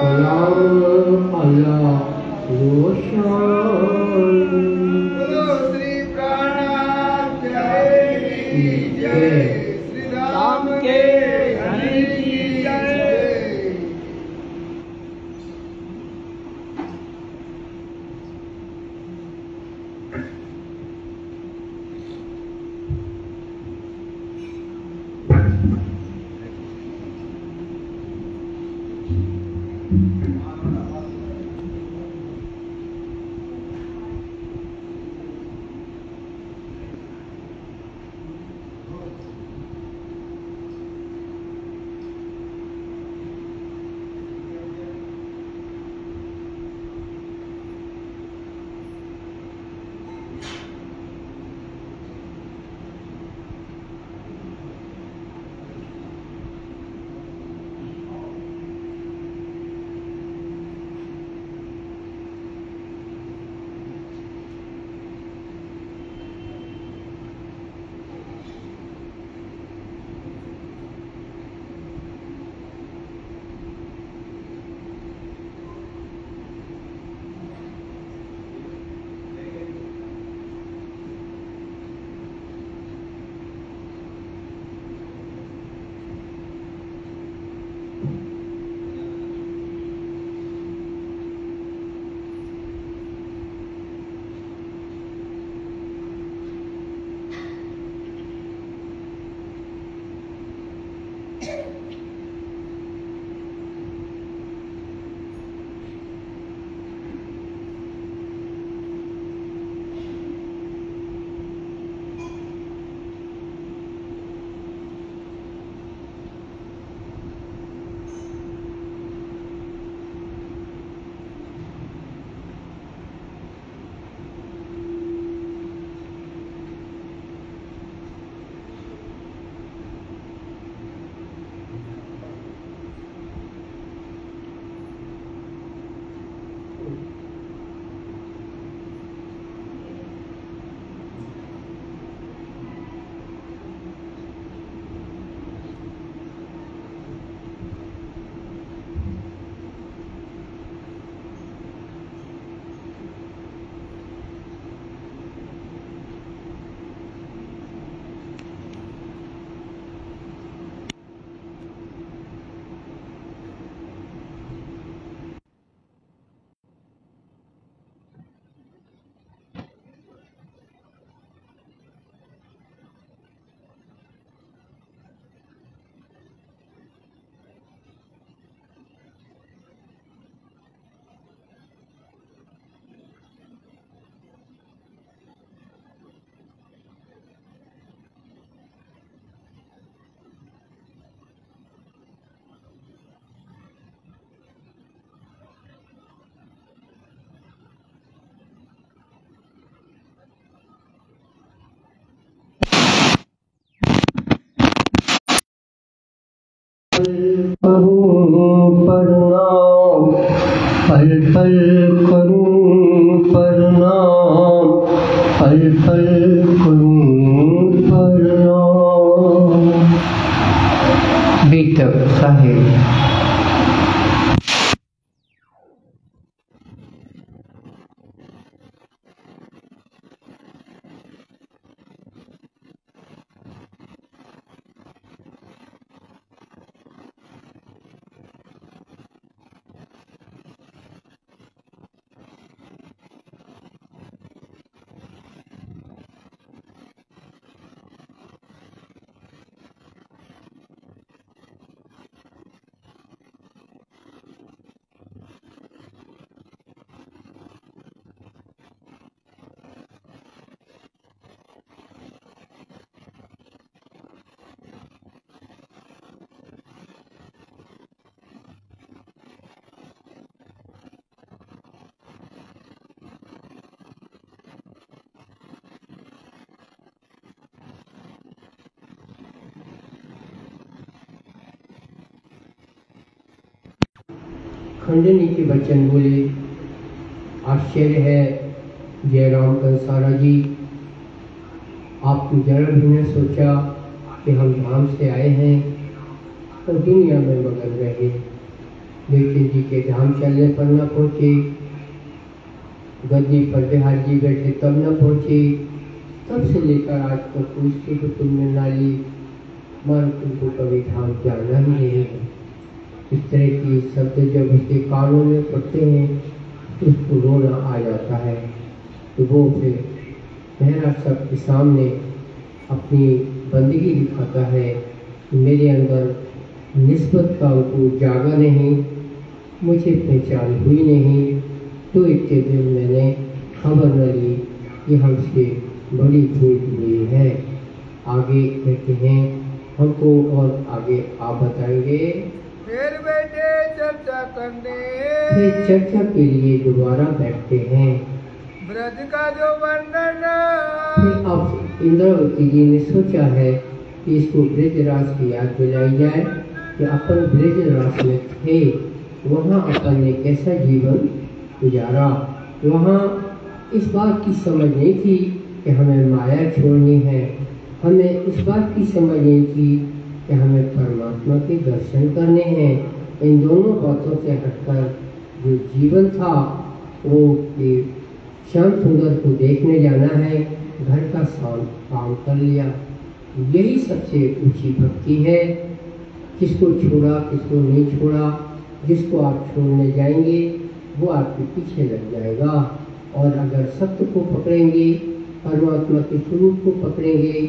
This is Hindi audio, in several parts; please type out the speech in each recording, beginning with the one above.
गुलाम अल्लाह रोशन। बोलो श्री प्राणनाथ की जय, श्री राम के धनी की जय। प्रणाम, पल पल करूं प्रणाम, पल पल करूं प्रणाम। बीतक साहिब। खंडनी के बच्चन बोले, आश्चर्य है जयराम कंसारा जी, आपकी जरा भी ने सोचा कि हम धाम से आए हैं तो दुनिया में मगन रहे। नितिन जी के धाम चलने पर न पहुँचे, गद्दी पर बिहार जी बैठे तब न पहुँचे, तब से लेकर आज तक कोई सुख तुमने ना ली, मन तुमको कभी धाम जाना ही नहीं है। इस तरह की शब्द जब उसके कानों में पड़ते हैं तो उसको रोना आ जाता है। तो वो फिर मेरा सबके सामने अपनी बंदगी दिखाता है। मेरे अंदर निस्बत का उनको जागा नहीं, मुझे पहचान हुई नहीं, तो इतने दिन मैंने खबर न ली कि हमसे बड़ी चूक हुई है। आगे कहते हैं हमको और आगे आप बताएंगे। फिर बैठे चर्चा करने, फिर चर्चा के लिए दोबारा बैठते हैं। ब्रज का जो वर्णन, फिर अब इंद्रावती जी ने सोचा है कि इसको ब्रजराज की याद दिलाई जाए कि अपन ब्रजराज में थे, वहाँ अपन ने कैसा जीवन गुजारा। वहाँ इस बात की समझ नहीं थी कि हमें माया छोड़नी है, हमें इस बात की समझ नहीं थी कि हमें परमात्मा के दर्शन करने हैं। इन दोनों बातों से हटकर जो जीवन था वो कि श्याम सुंदर को देखने जाना है, घर का काम कर लिया। यही सबसे ऊंची भक्ति है। किसको छोड़ा किसको नहीं छोड़ा, जिसको आप छोड़ने जाएंगे वो आपके पीछे लग जाएगा। और अगर सत्य को पकड़ेंगे, परमात्मा के स्वरूप को पकड़ेंगे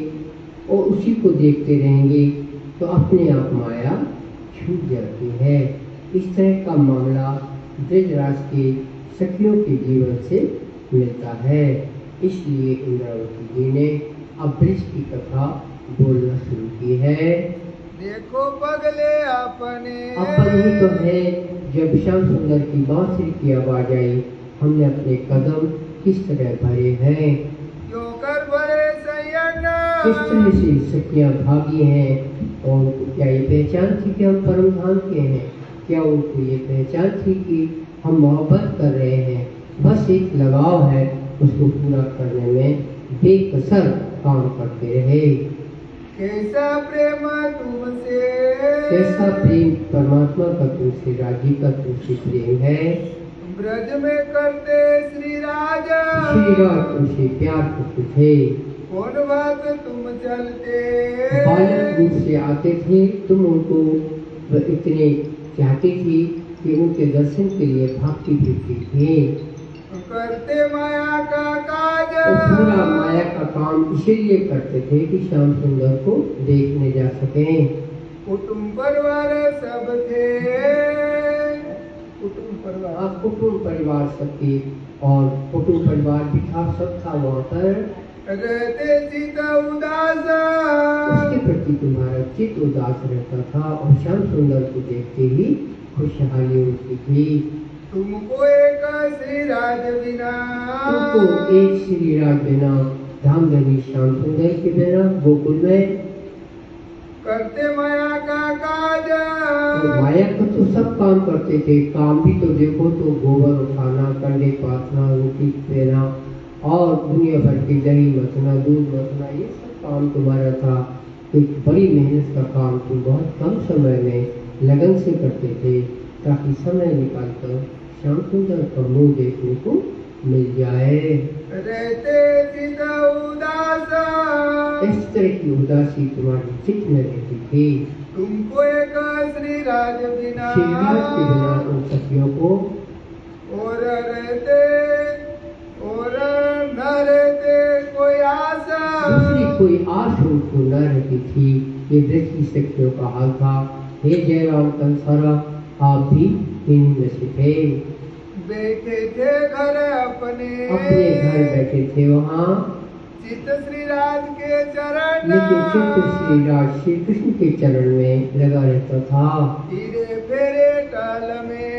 और उसी को देखते रहेंगे तो अपने आप माया छूट जाती है। इस तरह का मामला ब्रजराज के सखियों के जीवन से मिलता है। इसलिए इंद्रावती जी ने अब ब्रज की कथा बोलना शुरू की है। देखो पगले अपने, अपन ही तो है। जब श्याम सुंदर की बांसुरी की आवाज आई, हमने अपने कदम किस तरह भरे हैं, क्यों कर भरे संयन, किस तरह से सखियां भागी हैं। और उनको क्या ये पहचान थी कि हम परम धाम के हैं? क्या उनको ये पहचान थी कि हम मोहब्बत कर रहे हैं? बस एक लगाव है, उसको पूरा करने में बेकसर काम करते रहे। कैसा प्रेम तुमसे, कैसा प्रेम परमात्मा का तुमसे, राजी का तुमसे प्रेम है। ब्रज में करते श्री राजा तुमसे प्यार करते थे। कौन बात तुम चलते, बालक रूप से आते थे, तुम उनको इतने चाहती थी कि उनके दर्शन के लिए भागती फिरती थी। करते माया का काज, और पूरा माया का काम इसीलिए करते थे कि श्याम सुंदर को देखने जा सकें। कुटुंब परिवार सब थे, कुटुंब परिवार सबके, और कुटुंब परिवार भी था, सब था वहाँ पर। रहते चित उदास, उसके प्रति तुम्हारा चित्त उदास रहता था और श्याम सुंदर को देखते ही खुशहाली होती थी। तुमको एक श्री राज बिना, तुमको एक श्री राज बिना, धामधनी श्याम सुंदर के बिना गोकुल में करते माया का काज। तो माया का तो सब काम करते थे। काम भी तो देखो तो गोबर उठाना, कंडे पाथना, रोटी देना और दुनिया भर की दही मथना, दूध मथना, ये सब काम तुम्हारा था। एक बड़ी मेहनत का काम तुम बहुत कम समय में लगन से करते थे ताकि समय निकालकर श्याम सुंदर का मुँह देखने को मिल जाए। रहते चित उदास, इस तरह की उदासी तुम्हारी चित्त में रहती थी। तुमको एक श्री राज बिना, श्री राज के बिना उन सखियों को और रहते और न रहते कोई आशा, दूसरी कोई आस उनको न रहती थी। ये ब्रज की सखियों का हाल था। हे जयराम कंसारा, आप भी इन में से थे। बैठे थे घर अपने घर बैठे थे वहाँ, चित्त श्री राज के चरण, लेकिन चित्त श्री राज श्री कृष्ण के चरण में लगा रहता था। धीरे फेरे टाल में,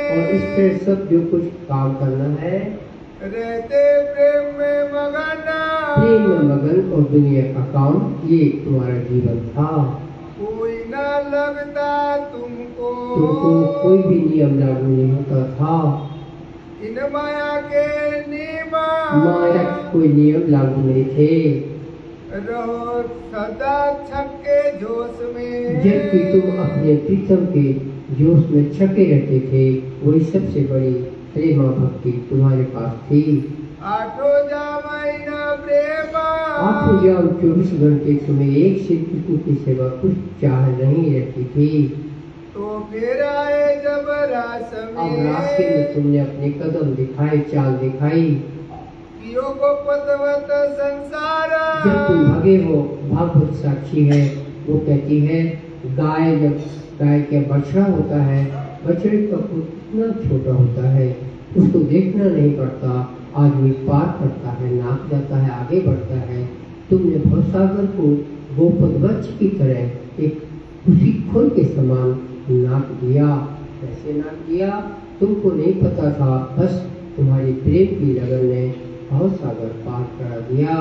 और इस तरह सब जो कुछ काम करना है, रहते प्रेम में मगन, प्रेम में मगन और दुनिया का काम, ये तुम्हारा जीवन था। कोई न लगता तुमको कोई भी नियम लागू नहीं होता था। इन माया के नियम, माया के कोई नियम लागू नहीं थे। रहो सदा छक्के जोश में, जबकि तुम अपने प्रीतम के जो उसमें छके रहते थे, वही सबसे बड़ी प्रेमा भक्ति तुम्हारे पास थी। आठों महीना प्रेम 24 घंटे तुम्हें एक श्री कृष्ण की सेवा कुछ चाह नहीं रहती थी। तो फिर आए जब रास अब रास्ते में तुमने अपने कदम दिखाए, चाल दिखाई। को पतवत संसार जब तुम भागे हो, भागवत साक्षी है, वो कहती है गाय जब गाय का बछड़ा होता है, बछड़े का खुद इतना छोटा होता है, उसको देखना नहीं पड़ता, आदमी पार करता है, नाप जाता है, आगे बढ़ता है। तुमने भवसागर को गोपदवच्छ की तरह एक उसी खोल के समान नाप दिया। कैसे नाप दिया तुमको नहीं पता था, बस तुम्हारी प्रेम की लगन ने भवसागर पार करा दिया।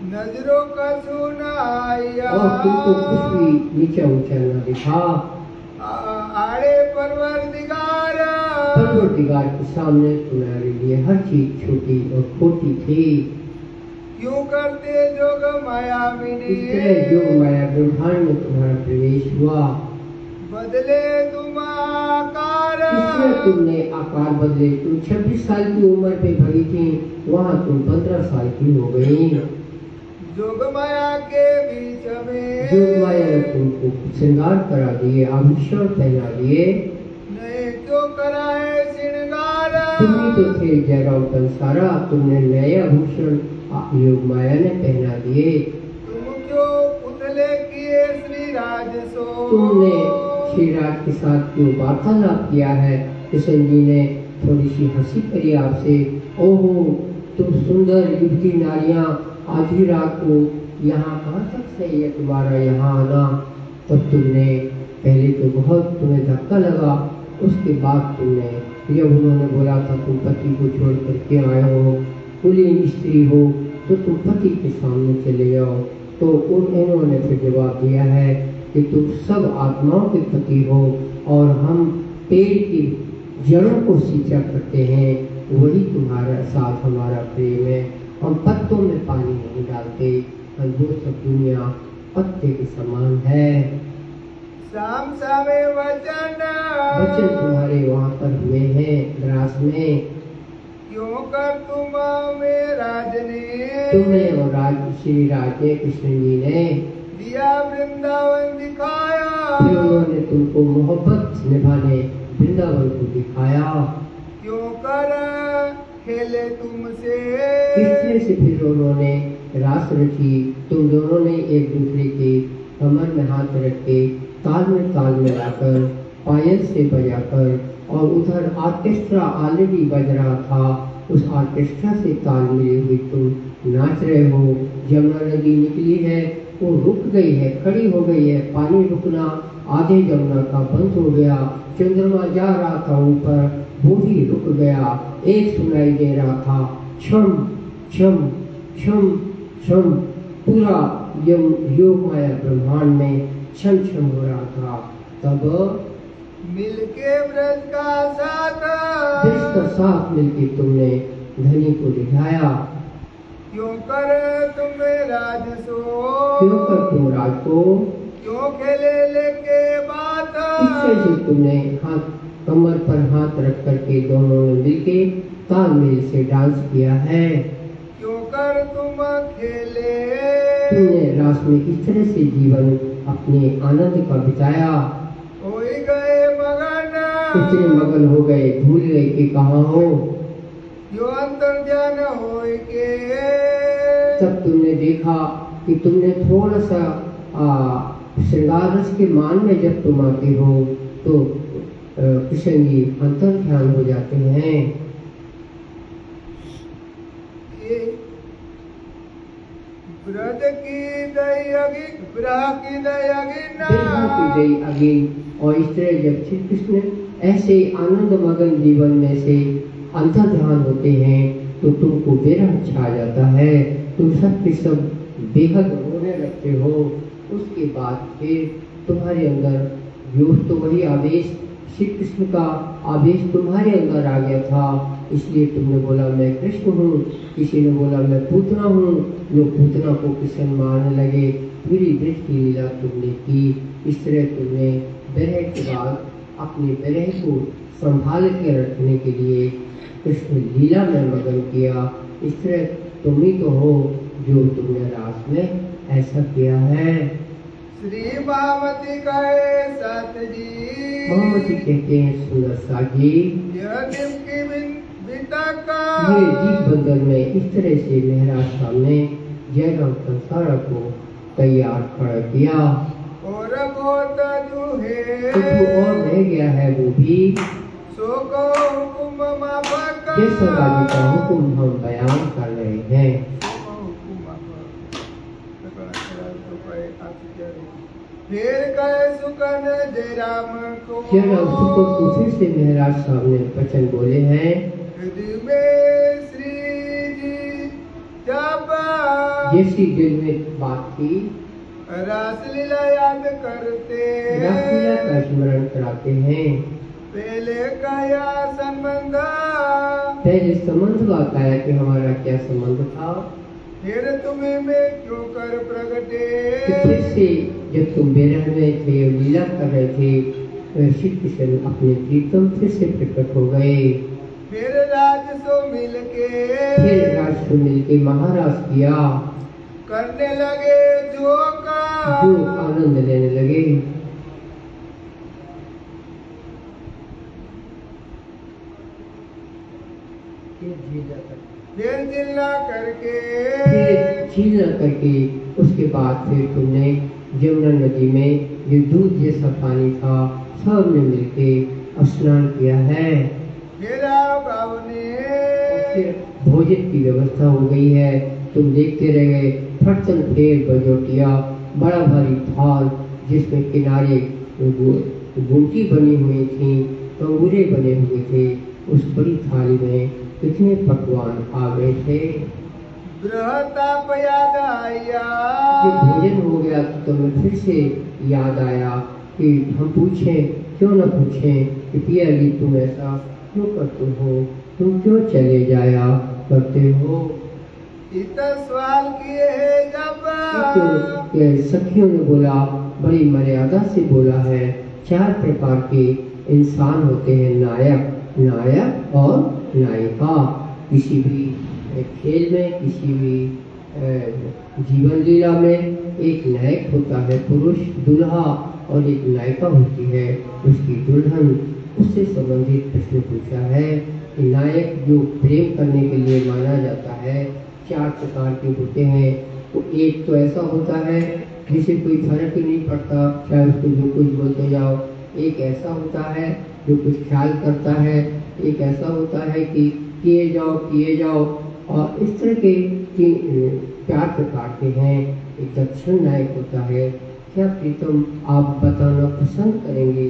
नजरों का सुनाया और तुमको कुछ भी नीचा ऊंचा न दिखा। आड़े परवरदिगार के सामने तुम्हारे लिए हर चीज छोटी और खोटी थी। क्यों करते जोग माया इसलिए जोग माया ब्रह्मांड में तुम्हारा प्रवेश हुआ। बदले तुम आकार, इसलिए तुमने आकार बदले। तुम 26 साल की उम्र पे भरी थी, वहाँ तुम 15 साल की हो गई। जोग माया के बीच में जोग माया ने तुमको श्रृंगार करा दिए, आभूषण पहना दिए। नहीं तो कराए श्रृंगार, तुम ही तो थे जयराम कंसारा, तुमने नए आभूषण योग माया ने पहना दिए। तुम क्यों पुतले किए श्री राज सो, तुमने श्री राज के साथ क्यों वार्तालाप किया है। किशन जी ने थोड़ी सी हंसी करी आपसे। ओहो तुम सुंदर युवती नारियां, आधी रात को यहाँ कहाँ तक सही है तुम्हारा यहाँ आना। तब तुमने पहले तो बहुत तुम्हें धक्का लगा, उसके बाद तुमने जब उन्होंने बोला था तुम पति को छोड़ करके आए हो, कुलीन स्त्री हो, तो तुम पति के सामने चले जाओ। तो उन्होंने फिर जवाब दिया है कि तुम सब आत्माओं के पति हो और हम पेड़ की जड़ों को सींचा करते हैं, वही तुम्हारा साथ हमारा प्रेम है। हम पत्तों में पानी नहीं डालते, और वो सब दुनिया पत्ते के समान है। शाम सामे वचन तुम्हारे वहाँ पर हुए हैं द्रास में। क्यों कर तुम में राजने, तुम्हें और राज श्री राज ने कृष्ण जी ने दिया वृंदावन दिखाया। फिर उन्होंने तुमको मोहब्बत निभाने वृंदावन को दिखाया। क्यों कर खेले तुमसे, किस से फिर उन्होंने रास रची। तुम दोनों ने एक दूसरे के कमर में हाथ रख के ताल में लाकर पायल से बजाकर, और उधर ऑर्केस्ट्रा ऑलरेडी बज रहा था, उस ऑर्केस्ट्रा से ताल मिले हुए तुम नाच रहे हो। जमुना नदी निकली है, वो रुक गई है, खड़ी हो गई है। पानी रुकना आधे जमुना का बंद हो गया। चंद्रमा जा रहा था ऊपर, वो भी रुक गया। एक सुनाई दे रहा था छम छम छम छम। पूरा योग माया ब्रह्मांड में छम छम हो रहा था। तब मिलके ब्रज का साथ मिलके तुमने धनी को दिखाया। क्यों कर तुम राज सो, क्यों कर तुम राज को, क्यों खेले लेके बात। इससे तुमने हाथ कमर पर हाथ रख करके दोनों ने मिलके तालमेल से डांस किया है। क्यों कर तुम खेले, तुमने रास में इस तरह से जीवन अपने आनंद का बिताया। हो गए मगन, इतने मगन हो गए, भूल गए कि कहाँ हो। जो अंतर ज्ञान हो के, तब तुमने देखा कि तुमने थोड़ा सा श्रृंगार रस के मान में जब तुम आते हो तो कृष्ण जी अंतर ध्यान हो जाते हैं। ब्रज की दयागी, ब्रह की दयागी और इस तरह जब श्री कृष्ण ऐसे आनंद मगन जीवन में से अंतर ध्यान होते हैं तो तुमको बेहद छा जाता है। तुम सब के सब बेहद रोने लगते हो। उसके बाद फिर तुम्हारे अंदर जो तो वही आवेश, श्री कृष्ण का आवेश तुम्हारे अंदर आ गया था, इसलिए तुमने बोला मैं कृष्ण हूँ। किसी ने बोला मैं पूतना हूँ, लोग पूतना को कृष्ण मारने लगे। पूरी ब्रज की लीला तुमने की। इस तरह तुमने विरह के बाद अपने विरह को संभाल के रखने के लिए कृष्ण लीला में मगन किया। इस तरह तुम ही तो हो जो तुमने रास में ऐसा किया है। श्री भामती कहे सत जी, भामती कहते हैं सुंदर साथ जी, यह दिल की बितका ये दीप बंदर में इस तरह से मेहराज सामने जयराम संसार को तैयार कर दिया। और बहुत जूहे कुछ और रह गया है वो भी, सो को हुक्म माफका जैसा बाजी का हुक्म हम बयान कर रहे हैं। फिर कहे सुकन जयराम को, जयराम सुको फिर से मेहराज सामने वचन बोले हैं। हृदय में श्री जी जब जैसी दिल में बात थी, रासलीला याद करते, रासलीला का स्मरण कराते हैं। पहले कया संबंध, पहले संबंध बात आया कि हमारा क्या संबंध था, फिर तुम्हें मैं क्यों कर प्रगटे, फिर से जब तुम बेरह में थे लीला कर रहे थे, श्री कृष्ण अपने प्रीतम फिर से प्रकट हो गए। फिर राज सो मिल के महाराज किया, करने लगे जो आनंद लेने लगे। फिर जिल्ला करके उसके बाद फिर तुमने यमुना नदी में जो दूध जैसा पानी था सब ने मिलके स्नान किया है। फिर भोजन की व्यवस्था हो गई है, तुम देखते रह गए। फटसन फेर बजोटिया, बड़ा भारी थाल जिसमें किनारे गुमटी बनी हुई थी, अंगूरे बने हुए थे। उस बड़ी थाली में कितने पकवान आ गए थे। याद आया, जब भोजन हो गया तो तुम्हें फिर से याद आया कि हम पूछें, क्यों न पूछें कि पिया जी तुम ऐसा क्यों करते हो, तुम क्यों चले जाया करते हो। इतना सवाल किए जब सखियों ने बोला, बड़ी मर्यादा से बोला है। 4 प्रकार के इंसान होते हैं, नायक और नायिका। किसी भी खेल में, किसी भी जीवन लीला में एक नायक होता है पुरुष दूल्हा, और एक नायिका होती है उसकी दुल्हन। उससे संबंधित प्रश्न पूछा है कि नायक जो प्रेम करने के लिए माना जाता है 4 प्रकार के होते हैं। तो एक तो ऐसा होता है जिसे कोई फर्क ही नहीं पड़ता, चाहे उसको जो कुछ बोलते जाओ। एक ऐसा होता है जो कुछ ख्याल करता है, एक ऐसा होता है कि किए जाओ। और इस तरह के 4 प्रकार के हैं। एक दक्षिण नायक होता है। क्या प्रीतम आप बताना पसंद करेंगे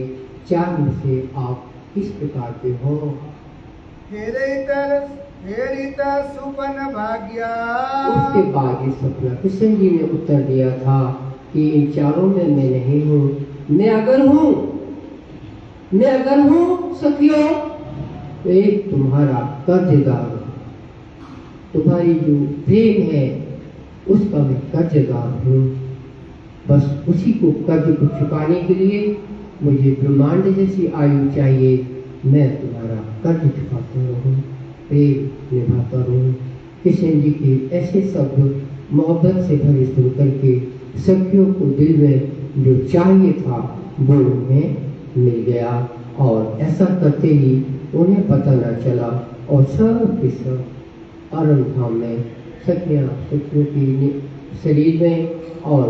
4 में से आप किस प्रकार के हो। सुपन भाग्या, उसके बाद ये सपना कृष्ण जी ने उत्तर दिया था कि इन 4 में मैं नहीं हूँ। मैं अगर हूँ सखियों, तो एक तुम्हारा कर्जदार, तुम्हारी जो प्रेम है उसका मैं कर्जदार हूँ। बस उसी को कर्ज को चुकाने के लिए मुझे ब्रह्मांड जैसी आयु चाहिए। मैं तुम्हारा कर्ज चुकाता रहूँ, प्रेम निभाता रहूँ। कृष्ण जी के ऐसे शब्द मोहब्बत से भरे सुन करके सखियों को दिल में जो चाहिए था वो उन्हें मिल गया। और ऐसा करते ही उन्हें पता न चला, और सब के सब अरन धाम में सखियाँ सखियों की शरीर में और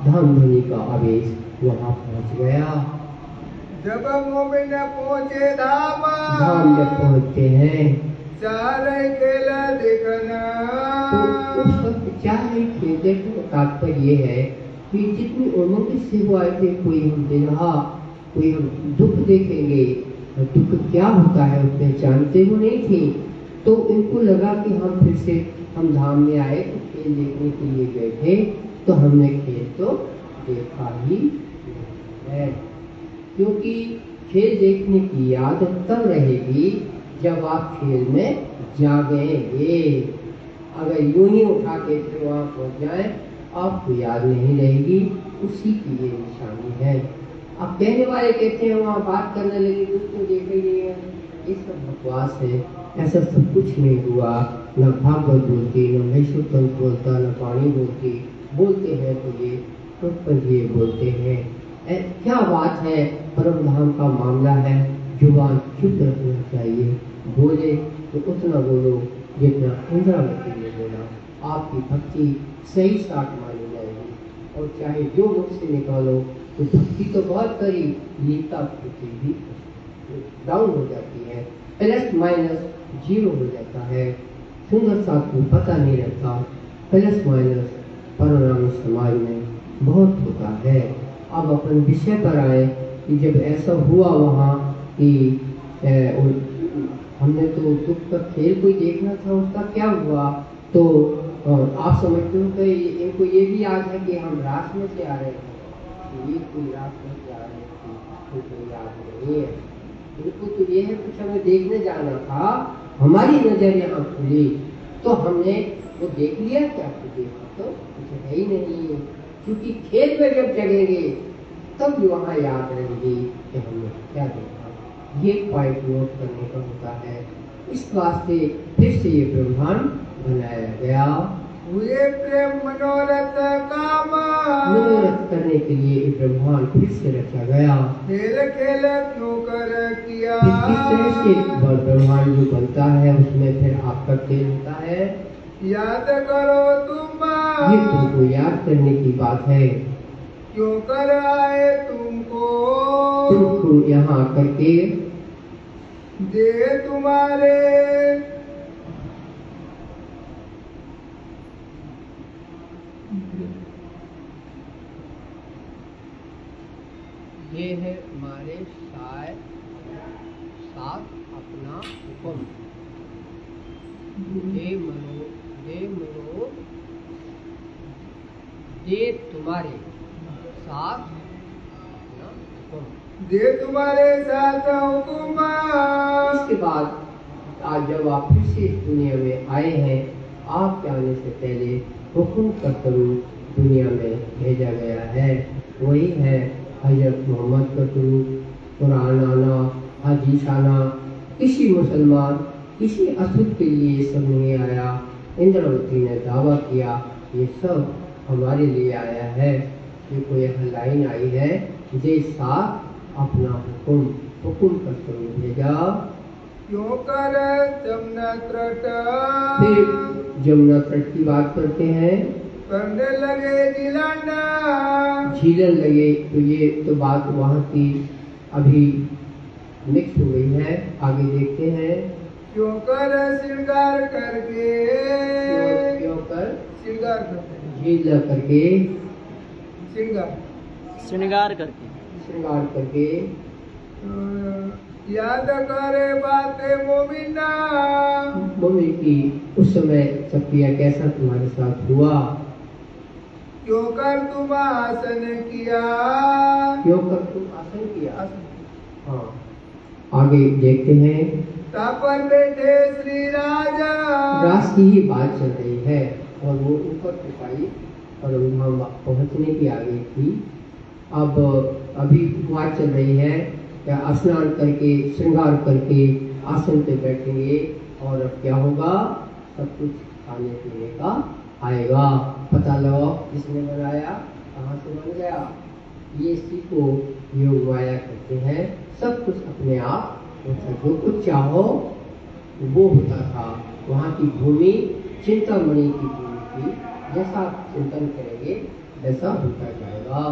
धाम ध्वनि का आवेश वहाँ पहुँच गया। जब मोमिन पहुँचे धाम में पहुँचते हैं, खेला देखना। तो उस वक्त क्या है खेलने का तात्पर्य ये है कि जितनी उमंग से वो आए थे, कोई हम दिलहा, कोई हम दुख देखेंगे, दुख क्या होता है उसने जानते वो नहीं थे। तो इनको लगा कि हम फिर से हम धाम में आए तो खेल देखने के लिए गए थे, तो हमने खेल तो देखा ही है। क्योंकि खेल देखने की याद तब रहेगी जब आप खेल में जागेंगे। अगर यूं ही उठा के फिर वहाँ पहुँच जाए, आपको याद नहीं रहेगी। उसी की ये निशानी है। अब कहने वाले कहते हैं वहाँ बात करने लगे तो देखेंगे ये सब बकवास है, ऐसा सब कुछ नहीं हुआ। न भागवत बोलती, न महेश्वर बोलता, न पानी बोलती, बोलते हैं तो ये जी बोलते हैं। क्या बात है, परम धाम का मामला है, जुबान चुप रखना चाहिए, बोले तो उतना बोलो जितना इंद्रावती ने बोला। आपकी भक्ति सही साठ मानी जाएगी, और चाहे जो मुख से निकालो तो भक्ति तो बहुत करी, लीता भक्ति भी डाउन हो जाती है, प्लस माइनस जीरो हो जाता है। सुंदर साथ को पता नहीं रहता, प्लस माइनस परिणाम समाज में बहुत होता है। अब अपन विषय पर आए कि जब ऐसा हुआ वहाँ कि हमने तो दुख का खेल कोई देखना था, उसका क्या हुआ, तो आप समझते हो कि इनको ये भी याद है कि हम रास में से आ रहे हैं, तो ये कोई रास में से आ रहे थे, उनको याद नहीं है। इनको तो ये है कुछ हमें देखने जाना था, हमारी नजर यहाँ खुली तो हमने वो देख लिया, क्या कुछ देखा तो कुछ है ही नहीं, क्योंकि खेल में जब जगेंगे तब वहाँ याद रहेगी कि हमने क्या देखा। ये पॉइंट नोट करने का होता है। इस वास्ते फिर से ये ब्रह्मांड बनाया गया। हुए प्रेम मनोरथ काम, मनोरथ करने के लिए ये ब्रह्मांड फिर से रचा गया। खेल खेल क्यों कर किया, इस तरह से ब्रह्मांड जो बनता है उसमें फिर आपका खेल होता है। याद करो तुम, ये तुमको याद करने की बात है। क्यों कर आए तुमको यहाँ करके दे तुम्हारे, ये है हमारे साथ अपना हुक्म, दे मनो दे तुम्हारे साथ अपना हुक्म, दे तुम्हारे साथ हुक्म। इसके बाद आज जब आप फिर से इस दुनिया में आए हैं, आपके आने से पहले हुक्म का स्वरूप दुनिया में भेजा गया है। वही है हजरत मोहम्मद का स्वरूप, कुरान आना, हदीस आना। किसी मुसलमान किसी असुद के लिए ये सब नहीं आया। इंद्रावती ने दावा किया ये सब हमारे लिए आया है। ये कोई यहाँ लाइन आई है, जे साथ अपना हुक्म का स्वरूप भेजा। क्यों कर जमुना तट, फिर जमुना तट की बात करते हैं, करने लगे झीलन लगे, तो ये तो बात वहाँ की अभी मिक्स हो गई है। आगे देखते हैं, क्यों कर श्रृंगार करके, क्यों कर श्रृंगार करके, झील करके, श्रृंगार करके याद करे बातें मोमिना, मोमिन की उस समय सफिया कैसा तुम्हारे साथ हुआ। क्यों कर तुम आसन किया, क्यों कर तुम आसन किया। हाँ, आगे देखते हैं, तापर बैठे श्री राजा, रास की ही बात चल रही है और वो ऊपर उठाई और हम पहुँचने की आगे थी। अब अभी बात चल रही है या स्नान करके श्रृंगार करके आसन पे बैठेंगे और अब क्या होगा, सब कुछ खाने पीने का आएगा। पता लगाओ किसने बनाया, कहाँ से बन गया। ये इसी को योग माया कहते हैं। सब कुछ अपने आप जो कुछ चाहो वो होता था। वहाँ की भूमि चिंतामणि की भूमि थी, जैसा आप चिंतन करेंगे वैसा होता जाएगा।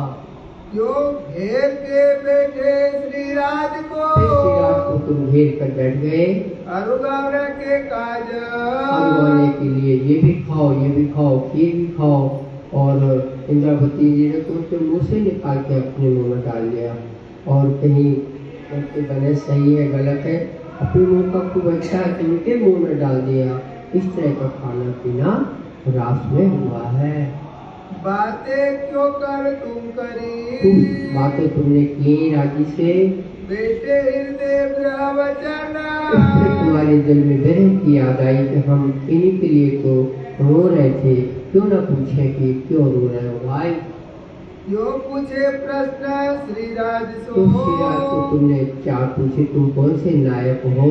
क्यों घेर के बैठे श्री राज को, श्री राज को तुम घेर कर बैठ गए अरुगावने के काज, अनुगाने के लिए। ये भी खाओ, ये भी खाओ, खीर भी खाओ। और इंद्रावती जी ने तो उसके मुँह से निकाल के अपने मुँह में डाल दिया और कहीं उनके बने सही है गलत है, अपने मुँह का खूब अच्छा है तो उनके मुँह में डाल दिया। इस तरह का खाना पीना रास में हुआ है। बातें क्यों कर तुम करी, बातें तुमने की राजी से, बेटे हृदय प्रवचन, तुम्हारे दिल में विरह की याद आई कि हम इन्हीं के लिए तो रो रहे थे। क्यों ना पूछे कि क्यों रो रहे हो भाई। यो पूछे प्रश्न श्रीराज सो। तो श्रीराज को तुमने 4 पूछे, तुम कौन से नायक हो?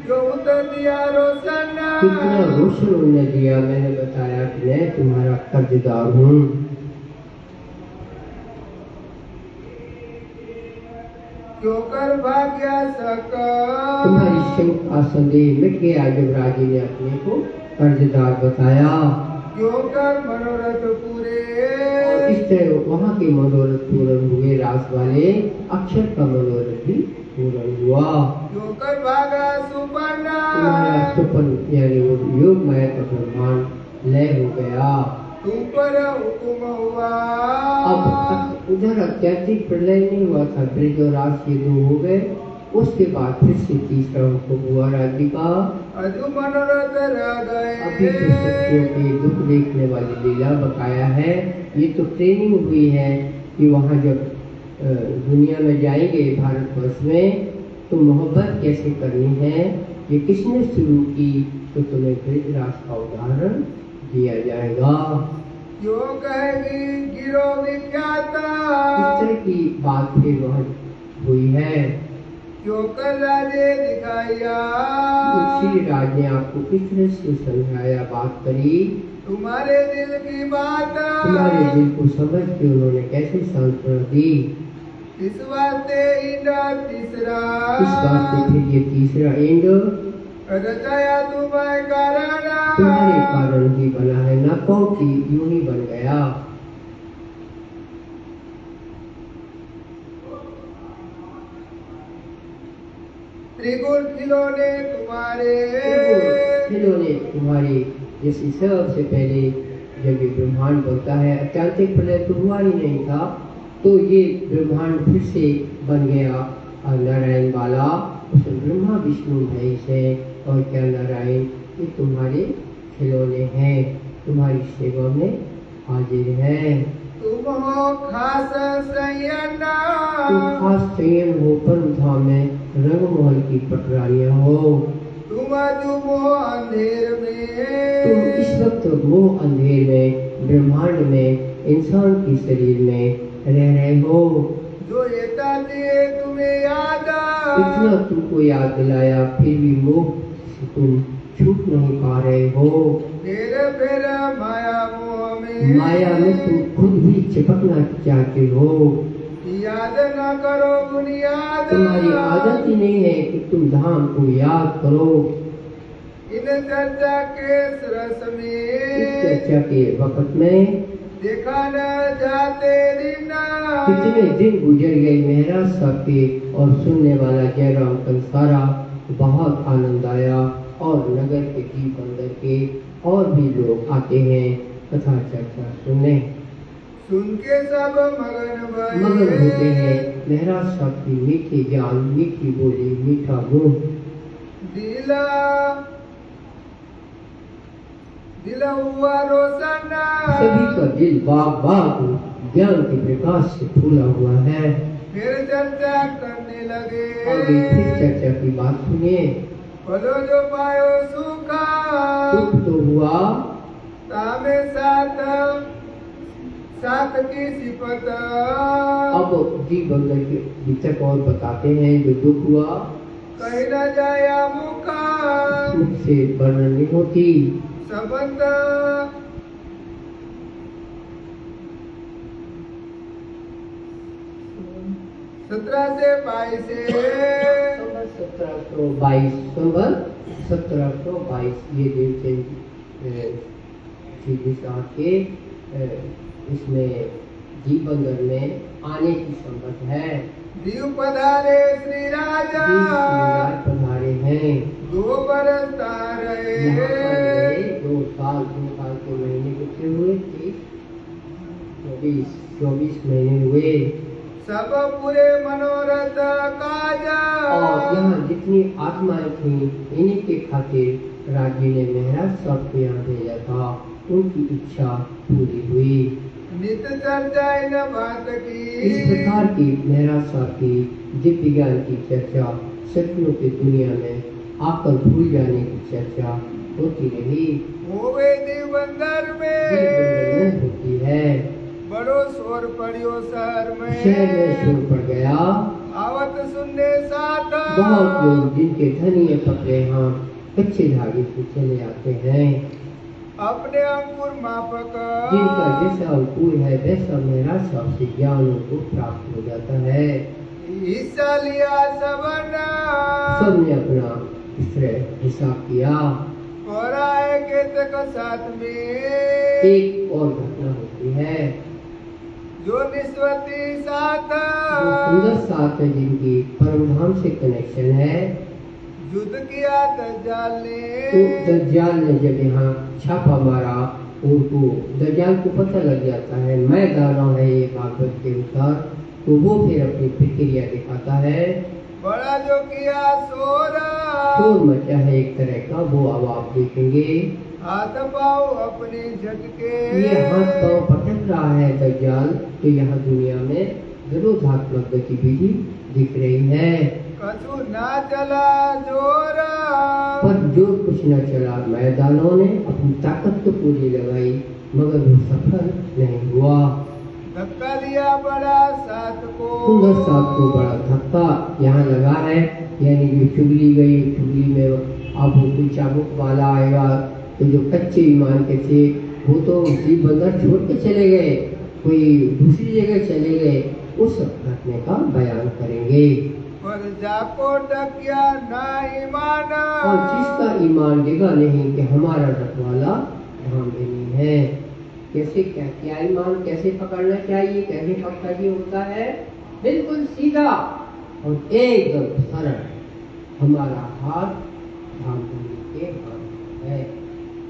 जो उत्तर दिया रोशन। कितना रोशन उन्होंने दिया। मैंने बताया कि मैं तुम्हारा कर्जदार हूँ। क्यों कर भाग्या सका। तुम्हारी शंका संदेह मिट गया जब राजे ने अपने को कर्जदार बताया। क्यों कर मनोरथ पूरे। और इस तरह वहाँ के मनोरथ पूर्ण हुए। रास वाले अक्षर का मनोरथ भी पूर्ण हुआ। क्यों कर भागा सुपन्ना। तुम्हारा सुपन यानी वो योग माया का ब्रह्मांड लय हो गया। तुम पर हुक्म हुआ। अब उधर अत्याधिक प्रलय नहीं हुआ था, ब्रज और रास ये 2 हो गए। उसके बाद फिर से तीसरा हुक्म हुआ राज्य का। अधु मनोरथ रह गए। अभी तो सत्यों के दुख देखने वाली लीला बकाया है। ये तो ट्रेनिंग हुई है कि वहाँ जब दुनिया में जाएंगे भारतवर्ष में तो मोहब्बत कैसे करनी है, ये किसने शुरू की, तो तुम्हें ब्रजराज का उदाहरण दिया जाएगा। जो कहेगी गिरो विख्याता। इस तरह की बात फिर वहाँ हुई है। क्यों कर राजे दिखाया। श्री राज ने आपको किस तरह से समझाया, बात करी। तुम्हारे दिल की बात। तुम्हारे दिल को समझ के उन्होंने कैसे सांत्वना दी। इस वास्ते इंद्र तीसरा। इस वास्ते फिर ये तीसरा इंद्र रचाया तुम्हारे कारण। तुम्हारे कारण ही बना है, न कहो कि यूं ही बन गया। त्रिगुण खिलौने तुम्हारे। खिलौने तुम्हारे। जैसे सबसे पहले जब ये ब्रह्मांड बनता है, अत्याधिक प्रलय तो हुआ ही नहीं था, तो ये ब्रह्मांड फिर से बन गया नारायण वाला। उसमें ब्रह्मा विष्णु महेश है और क्या नारायण, ये तुम्हारे खिलौने हैं, तुम्हारी सेवा में हाजिर है। तुम हो खास संयन। तुम खास संयम हो, परम धाम में रंगमहल की पटरानियां हो। तुम हो अंधेर में। तुम इस वक्त मोह अंधेर में ब्रह्मांड में इंसान के शरीर में रह रहे हो। जो ये ताते तुम्हें याद। इतना तुमको याद दिलाया, फिर भी मोह से तुम छूट नहीं पा रहे हो। फिर माया मोह में। माया में तुम खुद भी चिपकना चाहते हो। याद न करो बुनियाद। तुम्हारी आदत ही नहीं है कि तुम धाम को याद करो। इन चर्चा के रस इस में। चर्चा के वक्त में देखा न जाते दिन। कितने दिन गुजर गए महाराज साहब के, और सुनने वाला जयराम कंसारा बहुत आनंद आया। और नगर के जीव बंदर के और भी लोग आते हैं कथा चर्चा सुनने। सुन के सब मगन होते हैं महाराज साहब की मीठी ज्ञान, मीठी बोली, मीठा मुंह। दिला हुआ रोशन। सभी का दिल बाग बाग ज्ञान के प्रकाश से फूला हुआ है। फिर चर्चा करने लगे। आगे फिर चर्चा की बात सुनिए। बोलो जो पायो सुखा। दुख तो हुआ, तामे साथ की सिफत। अब जीव बंदर के विचक और बताते हैं जो दुख हुआ कहीं न जाया मुखा। सुख से वर्णन नहीं होती। संबंध 17 से 22 1722 ये दिन के इसमें जीव बंदर में आने की संबंध है। दीव पधारे श्री राजा। पधारे हैं। 2 बरस रहे। 2 साल के महीने कितने हुए? 24 महीने हुए। सब पूरे मनोरथ काजा। और यहाँ जितनी आत्माएं थी इन्हीं के खातिर राज्य ने महाराज साहब को यहाँ भेजा था। उनकी इच्छा पूरी हुई। नित्य चर्चा न बात की। इस प्रकार की महाराज साहब की दिव्य ज्ञान की चर्चा, सपनों की दुनिया में आकर भूल जाने की चर्चा होती रही। होवे दिवंदर में होती है। बड़ो शोर पड़ियो शहर शहर में शोर पड़ गया। आवत सुनने साथ बहुत लोग जिनके धनी पकड़े हाँ कच्चे धागे से चले आते हैं। अपने अंकुर मापक जिनका जैसा अंकुर है वैसा मेरा सबसे ज्ञान को प्राप्त हो जाता है। हिस्सा लिया सबने सबने अपना इस तरह हिसाब किया। और आए केतक साथ में एक और घटना होती है जो निस्वती साथ जो सुंदर साथ है जिनकी परमधाम से कनेक्शन है। युद्ध किया दज्जाल ने तो दज्जाल ने जब यहाँ छापा मारा उनको दज्जाल को पता लग जाता है मैं दाना है ये भागवत के अनुसार। तो वो फिर अपनी प्रक्रिया दिखाता है। बड़ा जो किया शोर मचा है एक तरह का वो अब आप देखेंगे। हाथ पाँव अपने झटके ये हाथ पाँव पटक रहा है दज्जाल। तो यहाँ दुनिया में विरोधात्मक गतिविधि दिख रही है। कछु ना चला जोर पर जोर कुछ न चला। मैदानों ने अपनी ताकत तो पूरी लगाई मगर वो सफल नहीं हुआ। धक्का दिया बड़ा साथ को सुंदर साथ को बड़ा धक्का यहाँ लगा है। यानी जो चुगली गई चुगली में अब वो कोई चाबुक वाला आएगा तो जो कच्चे ईमान के थे वो तो जीव बंदर छोड़ के चले गए कोई दूसरी जगह चले गए। उस घटने का बयान करेंगे। पर जाको टकिया ना ईमान और जिसका ईमान डिगा नहीं कि हमारा रखवाला धाम में नहीं है। कैसे क्या ईमान कैसे पकड़ना चाहिए कैसे पक्का जी होता है बिल्कुल सीधा और एकदम सरल। हमारा हाथ धाम के हाथ है।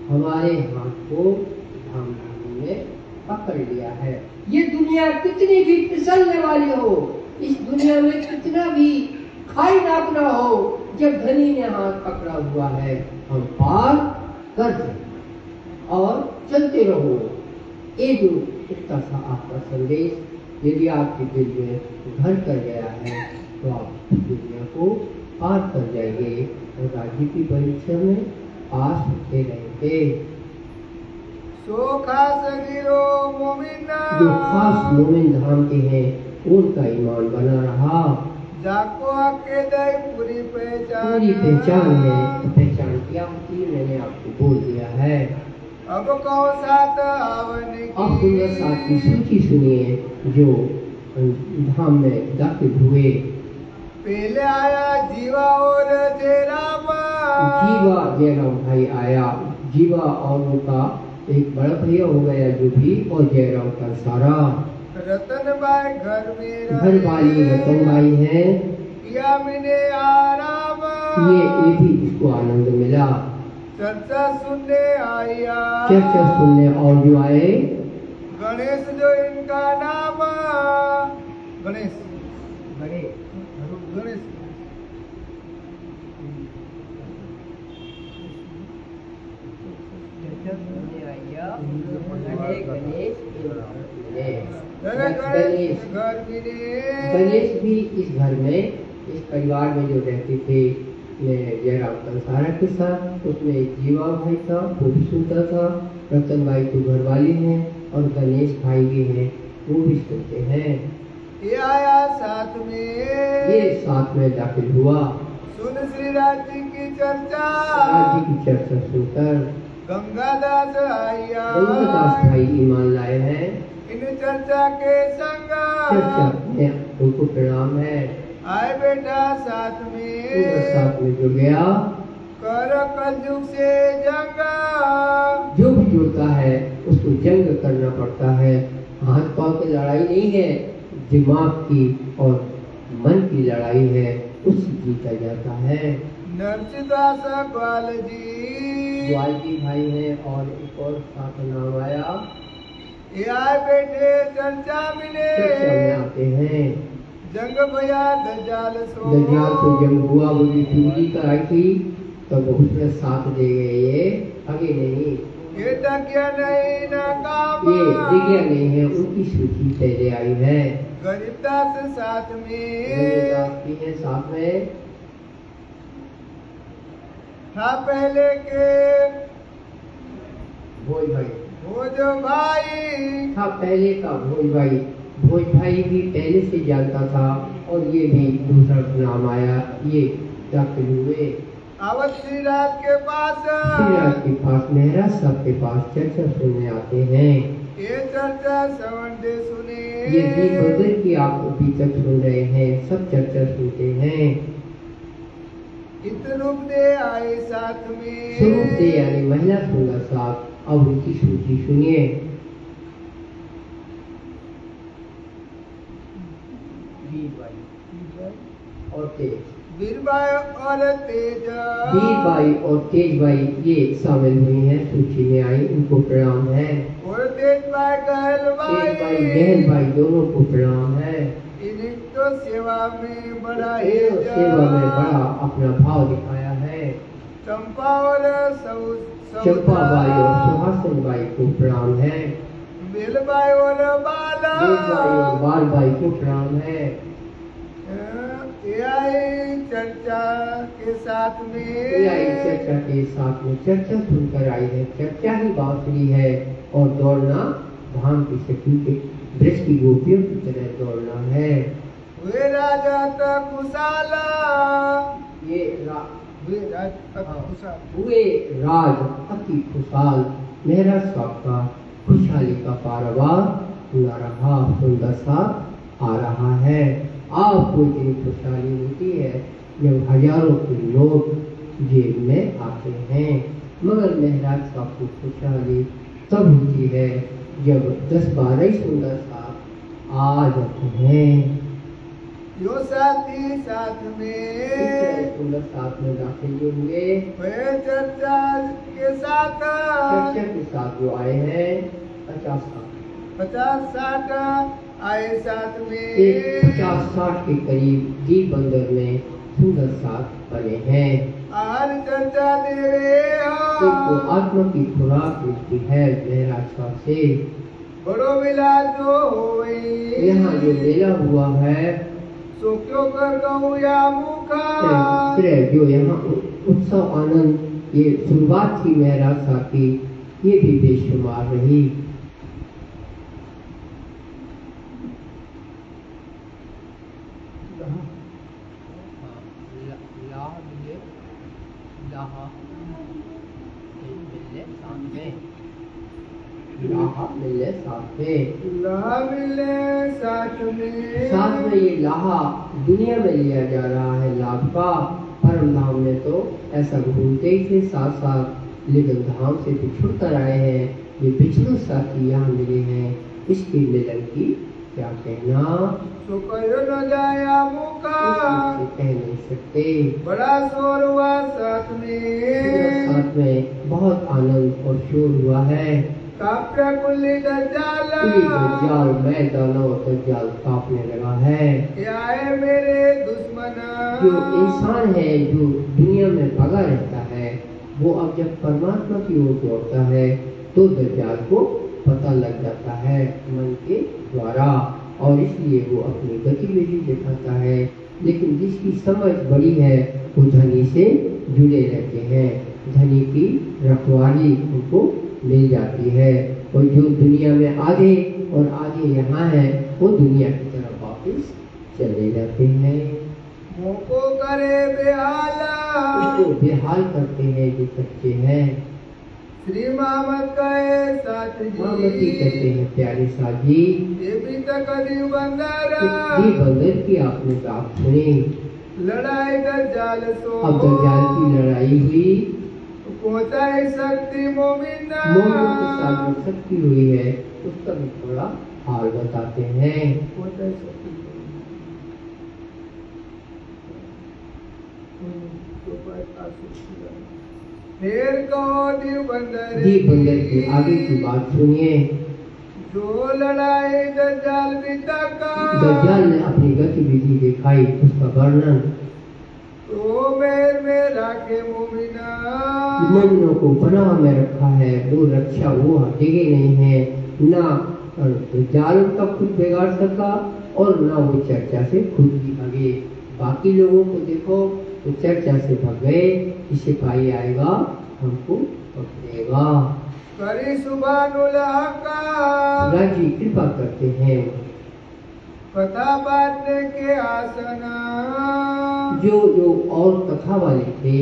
हमारे हाथ को धाम में पकड़ लिया है। ये दुनिया कितनी भी फिसलने वाली हो इस दुनिया में कितना भी खाई नापना हो जब धनी ने हाथ पकड़ा हुआ है हम पार कर दे और चलते रहो। ये जो इतना सा आपका संदेश यदि आपके दिल में घर कर गया है तो आप दुनिया को पार कर जाएंगे और राज्य की परीक्षा में पास होते रहेंगे। सो खास गिरो मोमिन जो खास मोमिन धाम के हैं उनका ईमान बना रहा। जाको आके दे पूरी पहचान है। पहचान क्या होती है मैंने आपको बोल दिया है। अब कौन साथ आवने की आप सुंदर साथ की सूची सुनिए जो धाम में दाखिल हुए। पहले आया जीवा और जयराम जीवा जयराम भाई आया। जीवा और उनका एक बड़ा भैया हो गया जो भी और जयराम का सारा रतन बाई घर में घर वाली रतन बाई है। किया मैंने आराम ये भी इसको आनंद मिला। चर्चा सुनने आया चर्चा सुनने और जो आए गणेश जो इनका नाम गणेश गणेश गणेश भी इस घर में इस परिवार में जो रहते थे जयराम कंसारा के साथ उसमें एक जीवा भाई था वो भी सुनता था। रतन भाई तो घर वाले हैं और गणेश भाई भी हैं वो भी सुनते हैं। ये आया साथ में ये साथ में दाखिल हुआ। सुन श्री राज जी की चर्चा सुनकर गंगादास आया गंगादास भाई ईमान लाए हैं। इन चर्चा के संग चर्चा में उनको प्रणाम है। आए बेटा साथ में जुड़ गया। कर कलयुग से जंग जो भी जुड़ता है उसको जंग करना पड़ता है। हाथ पांव की लड़ाई नहीं है दिमाग की और मन की लड़ाई है उससे जीता जाता है। नरसिदास ग्वाल जी भाई है और एक और साथ नाम आया। ये आए बेटे चर्चा में आते हैं। जंग भया दज्जाल तो जंग हुआ वो भी चूड़ी कराई थी तब तो उसमें साथ दे गए ये आगे नहीं ये तकिया नहीं ना काम ये दिव्या नहीं है उनकी सूची पहले आई है। गरीबदास साथ में साथ में था पहले के बोल भाई भोज भाई था पहले का भोज भाई। भोज भाई भी पहले से जानता था और ये भी दूसरा नाम आया, ये दाखिल हुए। अवध श्रीराज के पास श्रीराज के पास महाराज साहब के पास चर्चा सुनने आते हैं। ये चर्चा श्रवण दे सुने। ये दीपबंदर की आप अभी तक सुन रहे हैं, सब चर्चा सुनते हैं। रूप दे आए साथ में। स्वरूप दे यानी महिला सुंदर साथ। अब उनकी सूची सुनिए। और तेज, वीरबाई और तेज, वीरबाई और तेजबाई ये शामिल हुई हैं, सूची में आई, उनको प्रणाम है। और तेजबाई गहलबाई दोनों को प्रणाम है। इन्हीं तो सेवा में बड़ा सेवा में बड़ा अपना भाव दिखाया है। चंपा और चंपाबाई और सुहासन बाई को प्रणाम है। बेलबाई और बालबाई को प्रणाम है। चर्चा के साथ में चर्चा सुनकर आई है। चर्चा ही बांसुरी है और दौड़ना भांग की सखी के ब्रज की गोपियों की तरह दौड़ना है। वे राजा तक खुशाला, ये हुए राज अति खुशहाल। मेरा सबका खुशहाली का पारावार न रहा, सुंदर सा आ रहा है। आपको इतनी खुशहाली होती है जब हजारों के नोट जेब में आते हैं, मगर महराज साहब की खुशहाली तब होती है जब 10-12 सुंदर साथ आ जाते हैं। यो साथी साथ में सुंदर साथ में दाखिल होंगे। चर्चा के साथ जो आए हैं 50-60 आए साथ में। 50-60 के करीब दीपबंदर में सुंदर साथ बने हैं। आज चर्चा दे रहे हो तो आत्मा की खुराक मिलती है महराज साहब से। बड़ो मिला जो होई, यहाँ जो मेला हुआ है सो क्यों कर गऊ या मुखा। जो यहाँ उत्सव आनंद ये शुरुआत थी महराज साहब की, ये भी बेशुमार रही। साथ में ये लाहा दुनिया में लिया जा रहा है लाभ का। परम धाम में तो ऐसा घूमते ही थे साथ साथ, लेकिन धाम से बिछुड़ कर आए हैं। ये बिछड़े साथी यहाँ मिले हैं, इसके मिलन की क्या कहना। तो न जाया मुका, कह नहीं सकते। बड़ा शोर हुआ साथ में बहुत आनंद और शोर हुआ है। कुल्ली दज्जाल मैदानों दज्जाल कांपने लगा है। क्या है मेरे दुश्मन, जो इंसान है जो दुनिया में भगा रहता है, वो अब जब परमात्मा की ओर दौड़ता है तो दज्जाल को पता लग जाता है मन के द्वारा, और इसलिए वो अपनी गतिविधि दिखाता है। लेकिन जिसकी समझ बड़ी है वो धनी से जुड़े रहते हैं, धनी की रखवाली उनको मिल जाती है। और जो दुनिया में आधे और आधे यहाँ है, वो दुनिया की तरफ वापस चले जाते हैं। मोको करे बेहाला, उसको बेहाल करते हैं जो सच्चे हैं। श्री मामत कहे साथ जी, मामती कहते हैं प्यारे साथ जी। ये भी तक दीपबंदर की आपने बात सुनी। लड़ाई दज्जाल सो, अब दज्जाल की लड़ाई हुई, पहुंचा शक्ति मोमिन के साथ शक्ति हुई है, उसका भी थोड़ा हाल बताते हैं। फिर कहो दीपबंदर की आगे की बात सुनिए। जो लड़ाई दज्जाल दज्जाल ने अपनी गतिविधि दिखाई, उसका वर्णन। तो में राखे मोमिनों को पनाह में रखा है, वो रक्षा वो हटेगे नहीं है, ना दज्जाल का खुद बिगाड़ सका और ना वो चर्चा से खुद भी भागे। बाकी लोगों को देखो तो चर्चा से भाग गए, सिपाही आएगा हमको पकड़ेगा। करी सुभानुलहका राजी कृपा करते हैं। कथा बांटने के आसन जो जो और कथा वाले थे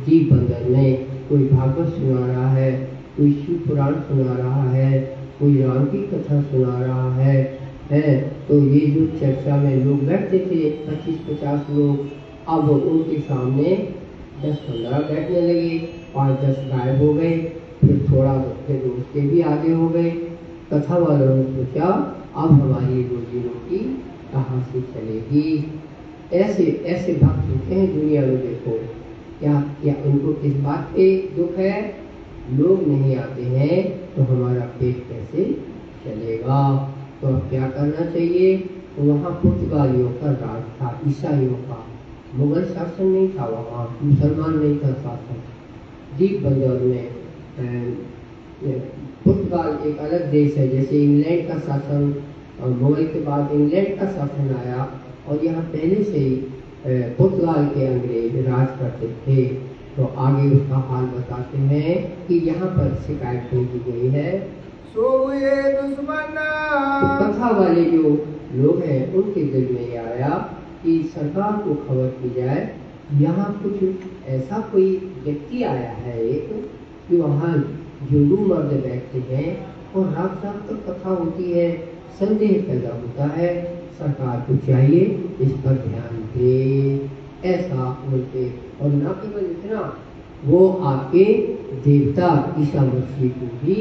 जीव बंदर में, कोई भागवत सुना रहा है, कोई शिव पुराण सुना रहा है, कोई राम की कथा सुना रहा है, तो ये जो चर्चा में लोग बैठते थे 25-50 लोग, अब उनके सामने 10-15 बैठने लगे, 5-10 गायब हो गए, फिर थोड़ा फिर उसके भी आगे हो गए। कथा वालों ने सोचा अब हमारी रोजी रोटी कहाँ से चलेगी। ऐसे ऐसे भक्त होते हैं दुनिया में। देखो क्या क्या उनको किस बात पे दुख है, लोग नहीं आते हैं तो हमारा पेट कैसे चलेगा। तो अब क्या करना चाहिए। तो वहाँ पुर्तगालियों का राज था, ईसाइयों का, मुगल शासन नहीं था, वहाँ मुसलमान नहीं था शासन। दीप बंदर में पुर्तगाल एक अलग देश है, जैसे इंग्लैंड का शासन, और मुगल के बाद इंग्लैंड का शासन आया, और यहाँ पहले से ही पुर्तगाल के अंग्रेज राज करते थे। तो आगे उसका हाल बताते हैं कि यहाँ पर शिकायत भेजी गई है। सो ये दुश्मन तो कथा वाले जो लोग हैं उनके दिल में ये आया कि सरकार को खबर की जाए, यहाँ कुछ ऐसा कोई व्यक्ति आया है एक, कि वहाँ जोरू मर्द बैठते हैं और रात रात तक कथा होती है, संदेह पैदा होता है, सरकार को चाहिए इस पर ध्यान दे। ऐसा बोलते, और न केवल इतना, वो आपके देवता ईसा मसीह को भी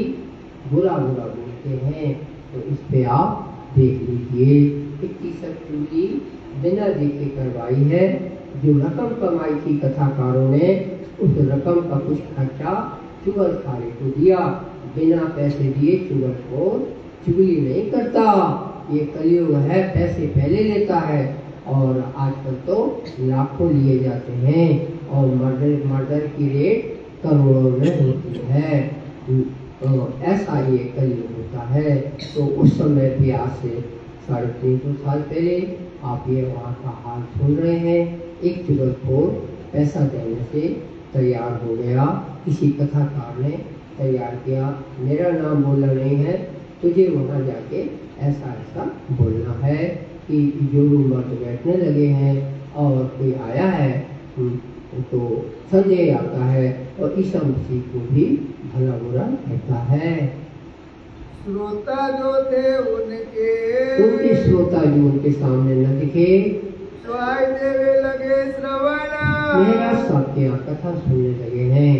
बुरा बुरा बोलते हैं। तो इस पे आप देख लीजिए। 21 चुगली बिना देखे करवाई है। जो रकम कमाई थी कथाकारों ने, उस रकम का कुछ खर्चा चुगलखारे को दिया। बिना पैसे दिए चुगल को चुगली नहीं करता। ये कलयुग है, पैसे पहले लेता है, और आजकल तो लाखों लिए जाते हैं, और मर्डर की रेट करोड़ों में होती है। तो ऐसा ये कलयुग होता है। तो उस समय भी आज से 350 साल पहले आप ये वहाँ का हाल सुन रहे हैं। एक चुगलखोर पैसा देने से तैयार हो गया, किसी कथाकार ने तैयार किया, मेरा नाम बोलना नहीं है, तुझे वहाँ जाके ऐसा ऐसा बोलना है कि जोरू मर्द बैठने लगे हैं और कोई आया है, तो संदेह आता है, और ईसा मसीह को भी भला बुरा कहता है। श्रोता जो थे उनके श्रोता जो उनके सामने न दिखे, सुनाई देवे लगे श्रवण, मेरा सत्य कथा सुनने लगे हैं।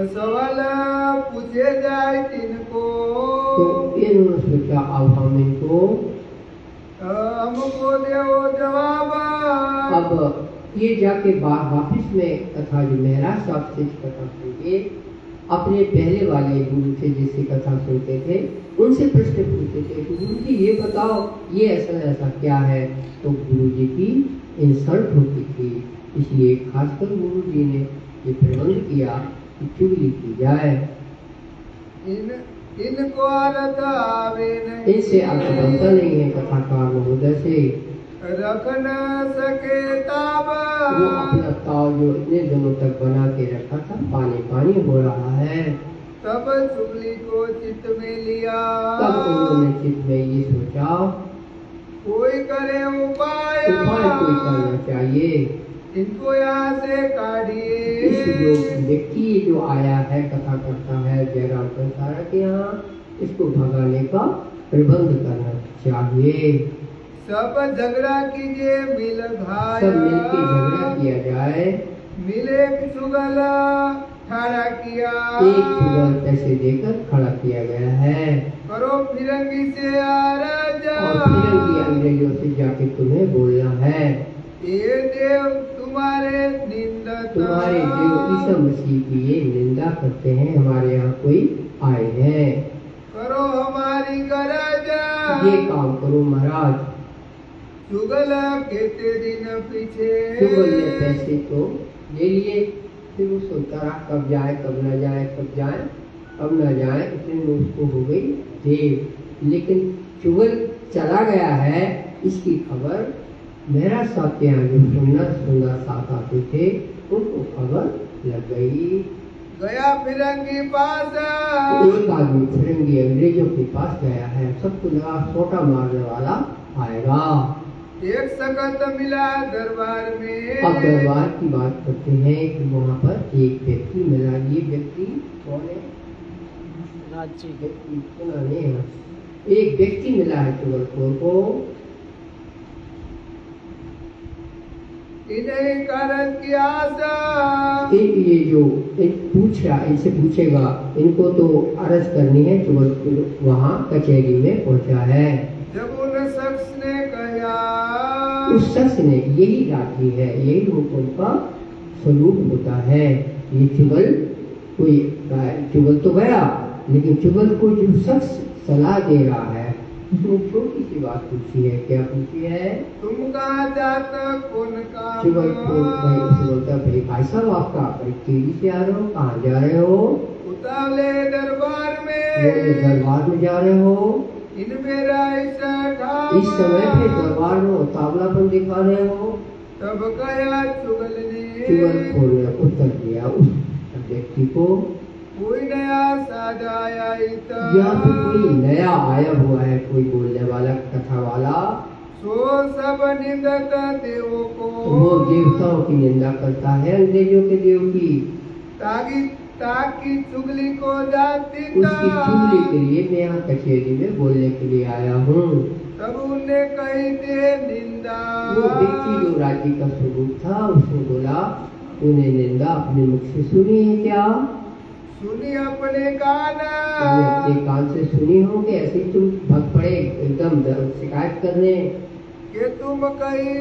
सवाल पूछे जाए तिनको, तो इन्होंने सोचा अब हम इनको हमको देवो जवाब। अब ये जाके वापिस में कथा जो मेरा साहब से कथा सुनके अपने पहले वाले गुरु से जिससे कथा सुनते थे उनसे प्रश्न पूछते थे कि गुरु जी ये बताओ ये ऐसा ऐसा क्या है। तो गुरु जी की इंसल्ट होती थी, इसलिए खासकर गुरु जी ने ये प्रबंध किया कि चुगली की जाए। इनको अर्थ आवे नहीं, इनसे अर्थ बनता नहीं है कथाकार महोदय से। रख न सके ताब, वो अपना ताव जो इतने दिनों तक बना के रखा था पानी पानी हो रहा है। तब चुगली को चित्त में लिया, तब उन्होंने चित्त में ये सोचा कोई करे उपाय कोई करना चाहिए। इनको यहाँ से काढ़िए। इस जो व्यक्ति जो आया है कथा करता है जयराम कंसारा के यहाँ, इसको भगाने का प्रबंध करना चाहिए। सब झगड़ा कीजिए मिल धाय, सब मिलके झगड़ा किया जाए। मिले चुगल खड़ा किया, एक चुगल पैसे देकर खड़ा किया गया है। करो फिरंगी से आराजा, और फिरंगी अंग्रेजों से जाके तुम्हें बोलना है। ये देव तुम्हारे निंदक, तुम्हारे देव ईसा मसीह की ये निंदा करते हैं, हमारे यहाँ कोई आए हैं, करो हमारी गरज। ये काम करो महाराज। चुगल कहते दिन पीछे, चुगल ने पैसे तो ले लिए, फिर वो सोचता रहा कब जाए कब न जाए, कब जाए कब न जाए, इतने में उसको हो गई देर। लेकिन चुगल चला गया है इसकी खबर मेरा साथ के यहाँ जो सुंदर साथ आते थे उनको खबर लग गई। गया फिरंगी पास। एक आदमी फिरंगी अंग्रेजों के पास गया है, सबको लगा छोटा मारने वाला आएगा। एक सकत मिला दरबार में। अब दरबार की बात करते हैं कि वहाँ पर एक व्यक्ति मिला। ये व्यक्ति कौन है? व्यक्ति सुना नहीं है। एक व्यक्ति मिला है चुगलखोर को। इन्हें कारण की आशा। ये जो पूछ रहा, इनसे पूछेगा, इनको तो अरेस्ट करनी है। चुगलखोर वहाँ कचहरी में पहुँचा है। जब उन शख्स ने कहा, उस शख्स ने यही राखी है, यही हुक्म का स्वरूप होता है। ये चुगल तो गया, लेकिन चुगल को जो शख्स सलाह दे रहा है उसने छोटी सी बात पूछी है। क्या पूछी है? तुम कहाँ जाते, कौन का? चुगल को भाई बोलता, भाई साहब आपका तेजी से आ रहे हो, कहाँ जा रहे हो? उतावले दरबार में। दरबार में जा रहे हो? इन मेरा इस समय पे दरबार में उतावलापन दिखा रहे हो। तब कहा चुगलखोर ने उत्तर दिया उस व्यक्ति को, कोई नया साधा आया या फिर कोई नया आया हुआ है, कोई बोलने वाला, कथा वाला। सो सब निंदक देवों को, वो देवताओं की निंदा करता है, अंग्रेजों के देव की, ताकि चुगली को जाती। उसकी चुगली के लिए मैं यहाँ कचहरी में बोलने के लिए आया हूँ। तब उन्हें कही थे निंदा। वो व्यक्ति जो राज्य का स्वरूप था, उसने बोला, तूने निंदा अपने मुख से सुनी है क्या? सुनी अपने कान। अपने कान से सुनी होंगे, ऐसे ही तुम भग पड़े एकदम शिकायत करने कि तुम कहीं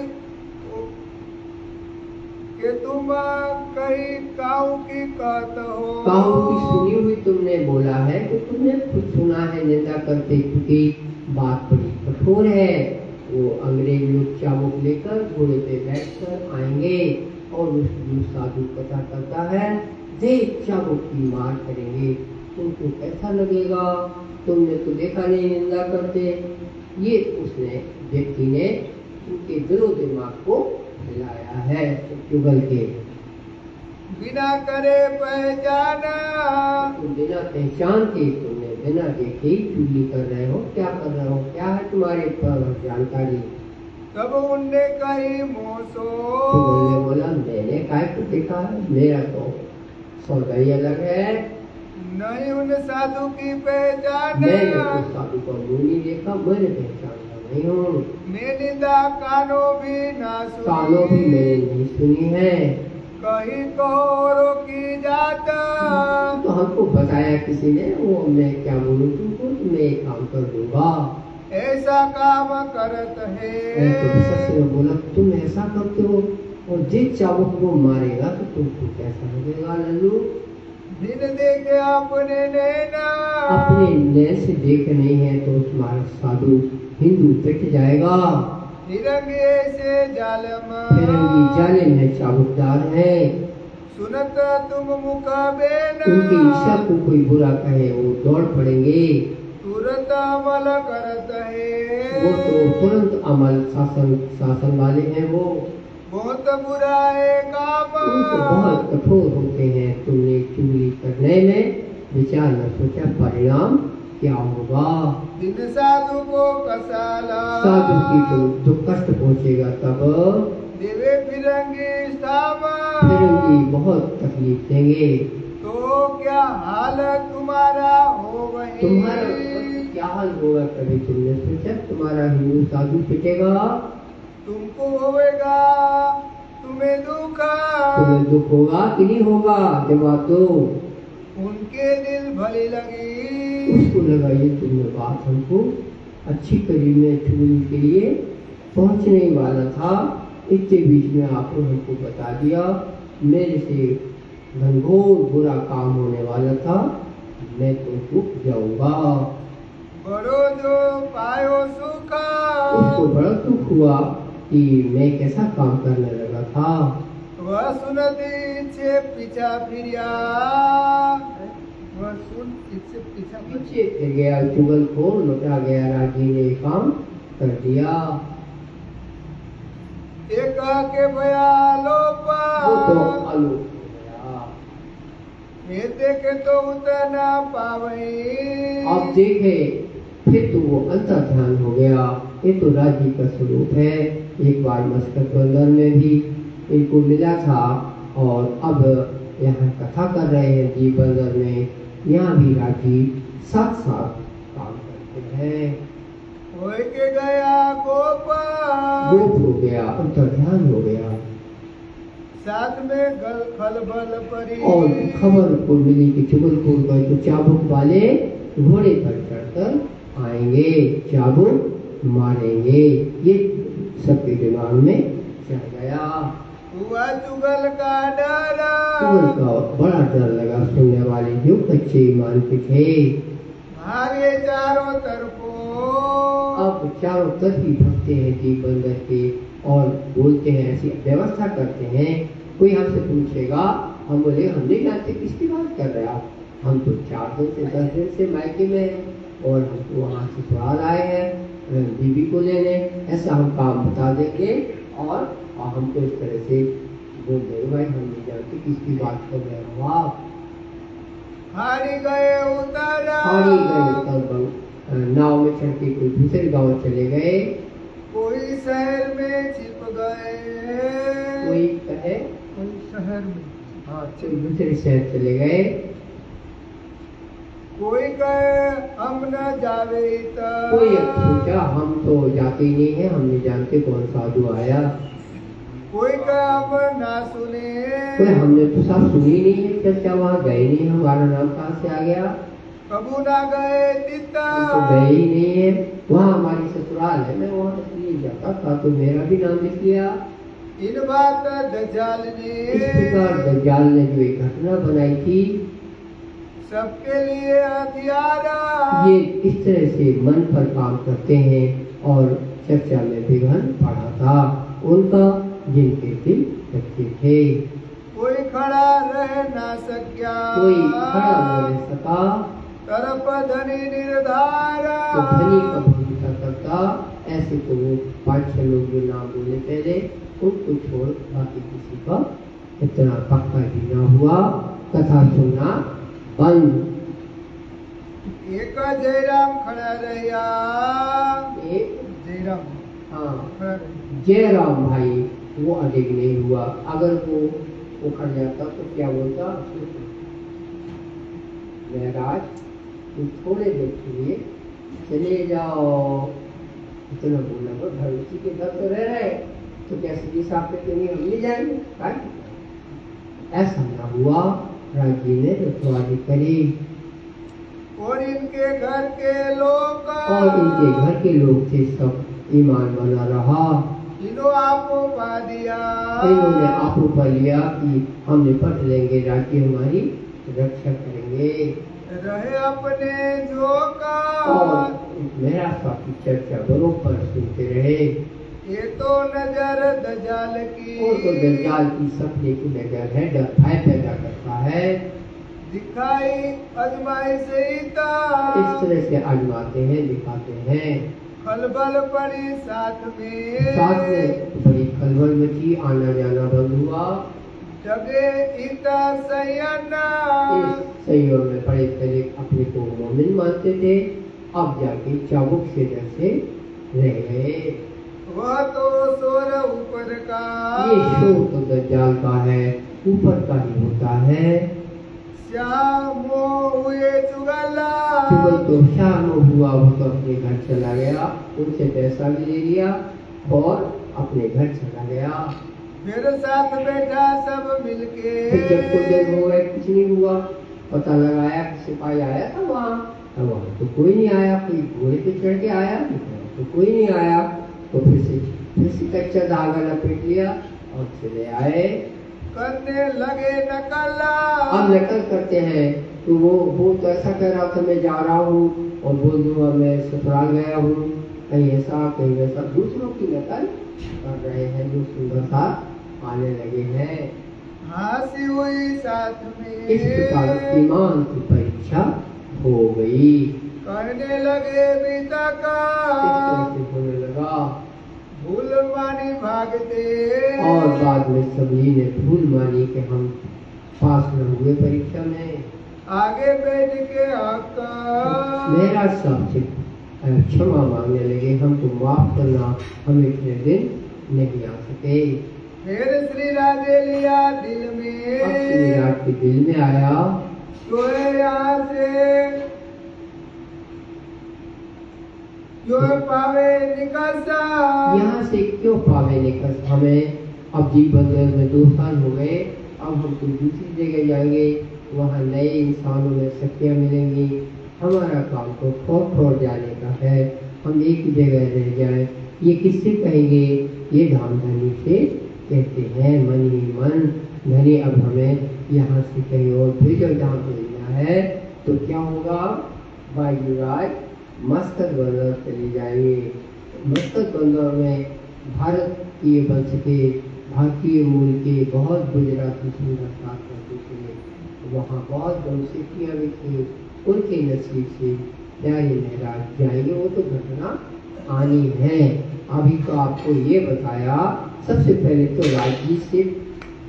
काऊ की कहत हो। काऊ की सुनी हुई तुमने बोला है कि तुमने खुद सुना है निंदा करते, क्योंकि बात बड़ी कठोर है। वो अंग्रेज लोग चाबुक लेकर घोड़े पे बैठकर आएंगे और उस साधु कथा करता है, देख चाबुक की मार करेंगे, तुमको कैसा लगेगा? तुमने तो देखा नहीं निंदा करते। ये उसने व्यक्ति ने उनके दिलो दिमाग को हिलाया है। चुगल के बिना करे पहचाना, तुम बिना पहचान के, तुमने बिना देखे चुगली कर रहे हो। क्या कर रहे हो? क्या है तुम्हारे पर जानकारी? तब उनने कही मोसो। चुगल ने बोला, मैंने काय को देखा है, मेरा तो सौदा ही अलग है। नहीं उन साधु की पहचान। मैंने उस साधु को नहीं देखा, मैंने पहचानता नहीं हूँ। मैं निंदा कानों भी ना सुनी, कानों भी मैंने नहीं सुनी है। कहीं कहोरो की जाता। तो हमको बताया किसी ने, वो मैं क्या बोलूँ तुमको, तो मैं एक काम कर दूंगा। ऐसा काम करत है। तो सच ने बोला, तुम ऐसा करते हो और जिस चाबुक को मारेगा तो तुमको कैसा लगेगा लल्लू? दिन देखे अपने नैना। अपने नैन से देख नहीं है तो तुम्हारा साधु हिंदू पिट जाएगा। फिरंगी से जालम, फिरंगी जालिम है, चाबुकदार है। सुनत तुम मुकाबेन, उनकी इच्छा को कोई बुरा कहे वो दौड़ पड़ेंगे। तुरंत अमल करत है। वो तो तुरंत अमल शासन वाले हैं। वो बहुत बुरा है काम। उनको बहुत कठोर होते हैं। तुमने चुगली करने में विचार न सोचा परिणाम क्या होगा। दिन साधु को कसाला, साधु की तो दुख कष्ट पहुँचेगा। तब देवे फिरंगी स्थामा, फिरंगी बहुत तकलीफ देंगे। तो क्या हाल तुम्हारा होगा? तुम्हारा क्या हाल होगा? कभी तुमने सोचा तुम्हारा हिंदू साधु पिटेगा? तुमको होगा, तुम्हें दुख। तुम्हें दुख होगा कि नहीं होगा? जवाब दो। उनके दिल भली लगी। उसको लगा ये तुमने बात हमको अच्छी करी, में चुगली के लिए पहुंचने ही वाला था, इतने बीच में आपने हमको बता दिया। मेरे से घनघोर बुरा काम होने वाला था, मैं तो रुक जाऊंगा। बड़ो जो पायो सुखा, उसको बड़ा दुख हुआ कि मैं कैसा काम करने लगा था। वह सुनती इच्छे पीछा फिरिया, वह सुन इच्छे पीछे फिर गया। चुगलखोर लौटा गया, राजी ने काम कर दिया। एक के भयालो वो तो आलोक हो गया। मैं देखे तो उतना पावई। अब देखे फिर तो वो अंतर ध्यान हो गया, ये तो राजी का स्वरूप है। एक बार मस्कत बंदर में भी इनको मिला था और अब यहाँ कथा कर रहे हैं जी बंदर में, यहाँ भी राजी साथ साथ काम करते हैं। हो के गया गोप हो गया, अंतर ध्यान हो गया। साथ में खलबल परी और खबर को मिली कि चुगलखोर गए तो चाबुक वाले घोड़े पर चढ़कर आएंगे, चाबुक मारेंगे, ये सबके दिमाग में चढ़ गया। हुआ चुगल का डर, चुगल का बड़ा डर लगा सुनने वाले जो कच्चे ईमान के थे। मारे चारों तरफों, अब चारों तरफ ही भगते हैं जी बंदर के और बोलते हैं, ऐसी व्यवस्था करते हैं। कोई हमसे पूछेगा, हम बोले हम नहीं जानते किसकी बात कर रहे आप, हम तो 4 दिन से 10 दिन से मायके में हैं और हम तो वहाँ से ससुराल आए हैं बीबी को लेने, ऐसा हम काम बता देंगे और हमको इस तरह से बोल देंगे भाई हम नहीं जानते किसकी बात कर रहे हो आप। हारी गए उतारा, हारी गए तब नाव में चढ़ के कोई दूसरे गांव चले गए, कोई शहर में छिप गए, कोई कहे कोई शहर में, हाँ कोई दूसरे शहर चले गए, कोई कहे हम न जावे कोई सोचा हम तो जाते ही नहीं है, हम नहीं जानते कौन साधु आया, कोई कहे हम ना सुने, कोई हमने तो साफ सुनी नहीं है चर्चा, वहाँ गए नहीं, हमारा नाम कहाँ से आ गया, कबू ना गए तीता, तो गए ही नहीं है, वहाँ हमारी ससुराल है, मैं वहाँ इसलिए जाता था तो मेरा भी नाम लिख लिया। इन बात दज्जाल ने, इस प्रकार दज्जाल ने जो एक घटना बनाई थी, सबके लिए हथियारा, ये इस तरह से मन पर काम करते हैं और चर्चा में विघन पड़ा था उनका, जिनके दिल कच्चे थे। कोई खड़ा रह ना सका, कोई खड़ा न रह सका, तरफ धनी निर्धारा, तो धनी का भरोसा करता। ऐसे तो वो 5-6 लोग जो नाम बोले पहले, उनको छोड़ बाकी किसी का इतना पक्का भी न हुआ। कथा सुनना बंद। एक जयराम खड़ा रहा, एक जयराम, हाँ खड़ा रहा, जयराम भाई वो अडिग नहीं हुआ, अगर वो उखड़ जाता तो क्या बोलता, महाराज तुम थोड़े देर के लिए चले जाओ, इतना बोलना पर घर उसी के घर तो रह रहे, तो क्या सीधी साफ करके नहीं हम नहीं जाएंगे, ऐसा ना हुआ। राजी ने रखवाली करी और इनके घर के लोग, और इनके घर के लोग थे सब ईमान बना रहा। इन्हों आपको पा दिया, इन्होंने आपको पा लिया कि हम निपट लेंगे, राज्य हमारी रक्षा करेंगे, रहे अपने जो का, और मेरा साथी चर्चा बरोबर सुनते रहे। ये तो नजर दज्जाल की, वो तो दज्जाल की सपने की नजर है, डर भय पैदा करता है, दिखाई अजमाई से इस तरह से आजमाते हैं, दिखाते हैं। खलबल पड़ी साथ में बड़ी खलबल मची, आना जाना बंद हुआ, जगे इता सयना, इस संयोग में पड़े पहले अपने को मोमिन मानते थे, अब जाके चाबुक से डर से रह गए। वह तो शोर ऊपर का, ये शोर तो दज्जाल का है, ऊपर का ही होता है। श्याम हुए चुगला, चुगल तो शाम हुआ, वो तो अपने घर चला गया, उनसे पैसा भी ले लिया और अपने घर चला गया। फिर साथ बैठा सब मिलके, फिर जब कुछ देर हो गए कुछ नहीं हुआ, पता लगाया कि सिपाही आया था वहाँ तो कोई नहीं आया, कोई घोड़े पे चढ़ के आया तो कोई नहीं आया, तो फिर से कच्चा धागा लपेट लिया और चले आए। करने लगे नकला, अब नकल करते हैं तो वो तो ऐसा कह रहा था मैं जा रहा हूँ और बोल दूंगा मैं ससुराल गया हूँ, कहीं ऐसा कहीं वैसा, दूसरों की नकल कर रहे हैं, जो सुंदर सा आने लगे हैं। हंसी हुई साथ में, इस प्रकार ईमान की परीक्षा हो गई, करने लगे बीता का, इस तरह से होने लगा। भूल मानी भागते, और बाद में सभी ने भूल मानी कि हम पास न हुए परीक्षा में, आगे बैठ के आका मेरा सबसे क्षमा मांगने लगे, हमको माफ करना, हम इतने दिन नहीं आ सके। फिर श्री राधे लिया दिल में, अब श्री राज के दिल में आया, तो यहाँ से क्यों पावे निकसा, यहाँ से क्यों पावे निकस, हमें अब जी बंदर में 2 साल हो गए, अब हम तो दूसरी जगह जाएंगे, वहाँ नए इंसानों में शक्तियाँ मिलेंगी, हमारा काम तो छोड़ जाने का है, हम एक ही जगह रह जाए, ये किससे कहेंगे, ये धाम धनी से कहते हैं, मन ही मन धनी। अब हमें यहाँ से कहीं और भेजो, जहाँ भेजना है, तो क्या होगा, वायुराज मस्तक बंदर चले जाएंगे। मस्तक बंदर में भारतीय वंश के, भारतीय मूल के बहुत गुजराती सुंदर साथ रहते थे, वहाँ बहुत वंशियाँ भी थी, उनके नसीब से प्यारे महराज जाएंगे, वो तो घटना आनी है। अभी तो आपको ये बताया, सबसे पहले तो राजी से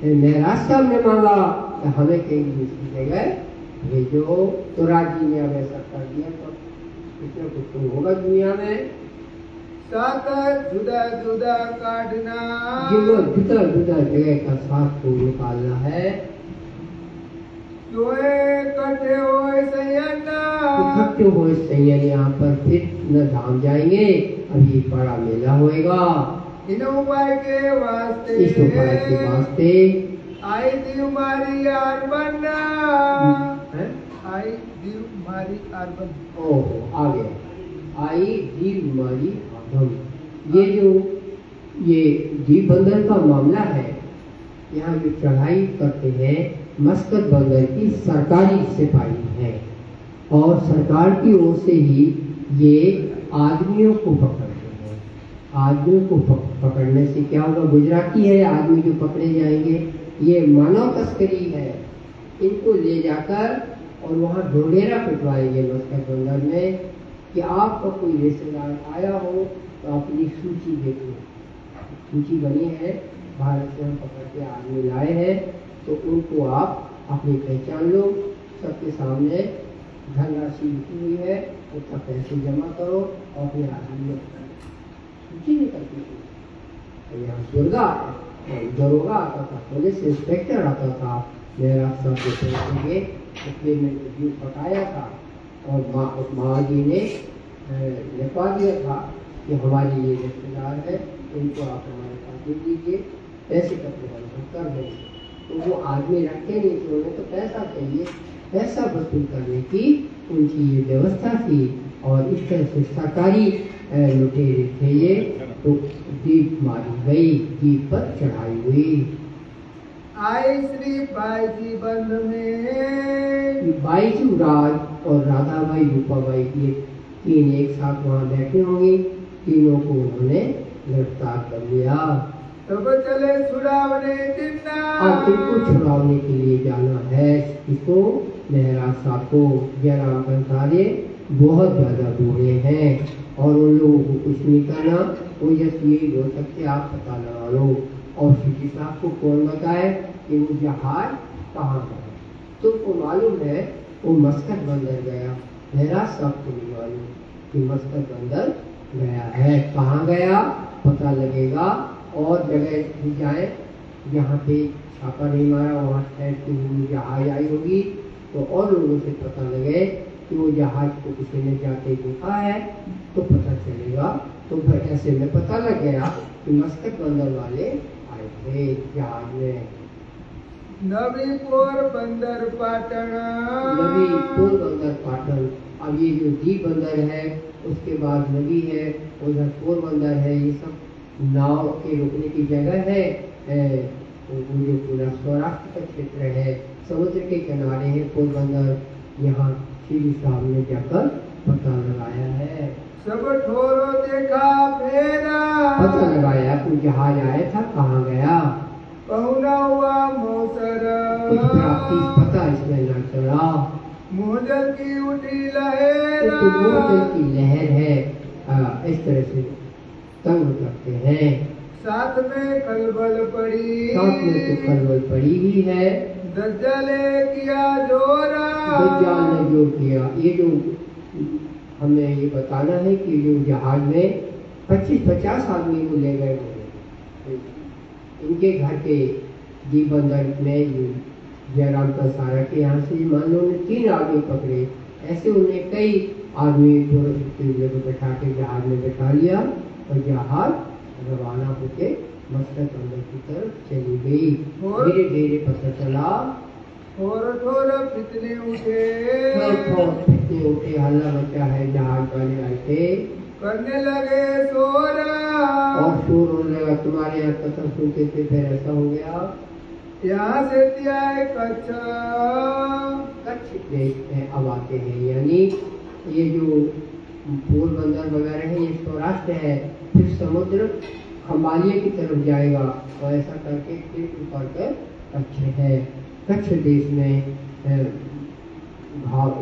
महराज साहब ने मांगा हमें कहीं दूसरी जगह भेजो, तो राजी ने अब ऐसा कर दिया, तो इतना कुछ तो होगा दुनिया में, साथ जुदा जुदा काटना, जुदा जुदा जगह का साथ को निकालना है, इकट्ठे हो सैयन यहाँ पर फिर न धाम जाएंगे, अभी बड़ा मेला होएगा, इन उपाय के वास्ते, इस उपाय के वास्ते आई दी मारी आर बनना, आई दी मारी आर बनना, ओहो आ गया, आई दी मारी आदम। ये जीव बंदर का मामला है, यहाँ जो चढ़ाई करते हैं मस्कत बंदर की सरकारी सिपाही है, और सरकार की ओर से ही ये आदमियों को पकड़ते हैं। आदमियों को पकड़ने से क्या होगा, गुजराती है आदमी जो पकड़े जाएंगे, ये मानव तस्करी है, इनको ले जाकर और वहाँ ढोडेरा पिटवाएंगे मस्कत बंदर में, कि आपका कोई रिश्तेदार आया हो तो अपनी सूची देखो, सूची बनी है, भारत से हम पकड़ के आदमी लाए हैं, तो उनको आप अपनी पहचान लो, सबके सामने धनराशि लिखी हुई है, उसका पैसे जमा करो और अपने आदमी सूची निकलती थी। यहाँ दरोगा आता था, पुलिस इंस्पेक्टर आता था, मेरा सब पैसे के इसलिए मैंने जीव पकाया था, और माँ जी ने लिखवा दिया था कि हमारे ये रिश्तेदार है, इनको आप हमारे पास दे दीजिए, पैसे का प्रबंधन कर देंगे। तो वो आदमी रखे नहीं थे, उन्हें तो पैसा चाहिए, पैसा वसूल करने की उनकी ये व्यवस्था थी, और इस तरह से सरकारी लुटेरे थे ये, तो दीप मारी गई, दीप पर चढ़ाई हुई। आई श्री बाईजी बंध में, बाईजू राज और राधाबाई रूपाबाई की तीन एक साथ वहाँ बैठे होंगे, तीनों को उन्होंने गिरफ्तार कर लिया। तब चले छुड़ावने दिन्ना, अब इनको छुड़ाने के लिए जाना है, इसको महराज साहब को, जयराम कंसारे बहुत ज्यादा बूढ़े हैं, और उन लोगों को कुछ नहीं करना, वो जैसे यही हो सकते आप पता लगा लो, और सीधी साहब को कौन बताए कि वो जहाज कहाँ गया, तुमको मालूम है वो मस्कत बंदर गया, महराज साहब को नहीं मालूम कि मस्कत बंदर गया है, कहाँ गया पता लगेगा, और जगह भी जाए जहाँ पे छापा नहीं मारा, वहाँ ठहर के हुई जहाज आई होगी, तो और लोगों से पता लगे कि वो जहाज को किसी ने जाके देखा है, तो पता चलेगा। तो फिर ऐसे में पता लग गया कि मस्कत बंदर वाले आए थे जहाज में। नवी पोरबंदर पाटन, नवी पोरबंदर पाटन। अब ये जो दीप बंदर है, उसके बाद नवी है, उधर पोरबंदर है, ये सब नाव के रुकने की जगह है, जो पूरा सौराष्ट्र का क्षेत्र है, समुद्र के किनारे है पोरबंदर, यहाँ श्री साहब ने जाकर पता लगाया है। सब ठोरो देखा फेरा, पता लगाया कोई जहाज आया था, कहाँ गया, पहुना हुआ मोसर, कुछ प्राप्ति पता इसमें न चला, मोजल की उठी लहर, तो मोजल की लहर है, इस तरह से तंग करते हैं। साथ में खलबल पड़ी, साथ में तो खलबल पड़ी ही है, दज्जाले किया जोरा। दज्जाल ने जो किया, ये जो हमें ये बताना है कि जो जहाज में 25-50 आदमी को ले गए थे, इनके घर के जी बंदर में जयराम का सारा के यहाँ से मान लो उन्हें 3 आदमी पकड़े, ऐसे उन्हें कई आदमी को बैठा के जहाज में बैठा लिया और जहाज रवाना होके मस्तक अंदर की तरफ चली गई। धीरे धीरे पता चला थोड़ा फितने उठे, फितने उठे, हल्ला मचा है, जहाज वाले आए थे, करने लगे शोरा, और शोर होने लगा। तुम्हारे यहाँ कथा सुनते थे, फिर ऐसा हो गया। यहाँ से आए कच्छ देश में अब आते हैं, यानी ये जो पोरबंदर वगैरह है ये सौराष्ट्र है, फिर समुद्र खंबालिया की तरफ जाएगा और ऐसा करके फिर ऊपर कर कच्छ है। कच्छ देश में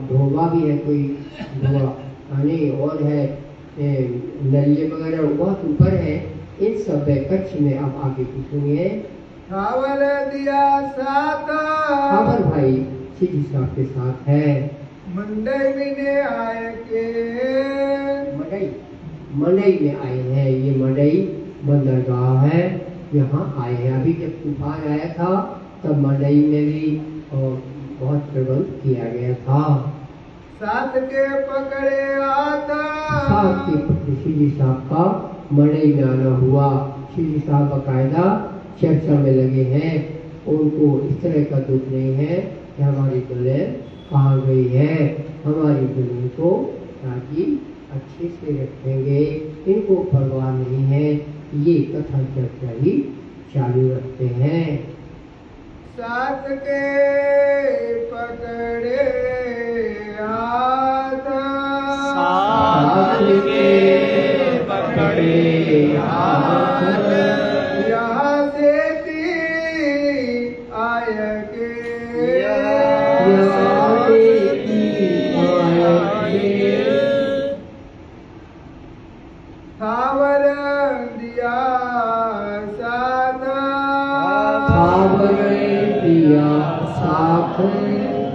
धोबा भी है, कोई धोबा नहीं और है, नलिये वगैरह बहुत ऊपर है, इन सब है कच्छ में। अब आगे की सुनिए। खावर दिया साथ, खावर भाई सीधी साहब के साथ है। मंडई में आए के, मडई में आए हैं, ये मडई बंदरगाह है, यहाँ आए हैं। अभी जब तूफान आया था तब मडई में भी बहुत प्रबंध किया गया था। साथ के पकड़े आता, साथ के पकड़े सीधी साहब का मडई में आना हुआ। सीधी साहब बाकायदा चर्चा में लगे हैं, उनको इस तरह का दुख नहीं है कि हमारी दुल्हन कहाँ गई है, हमारी दुल्हन को राजी अच्छे से रखेंगे, इनको परवाह नहीं है। ये कथा चर्चा ही चालू रखते हैं। साथ के पकड़े हाथ, साथ के पकड़े हाथ, यहाँ से आय के, खावर दिया साथ, खावर दिया साथ,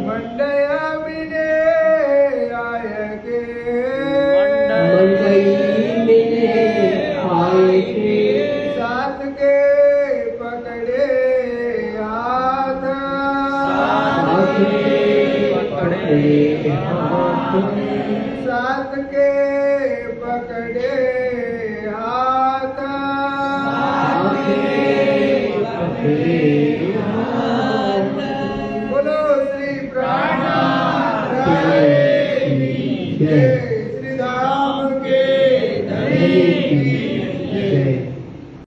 मंडया मिले आय के, मंडई मिले आए के, साथ के पकड़े हाथ, साथ के पकड़े हाथ, साथ के पकड़े हाथ, साथ के पकड़े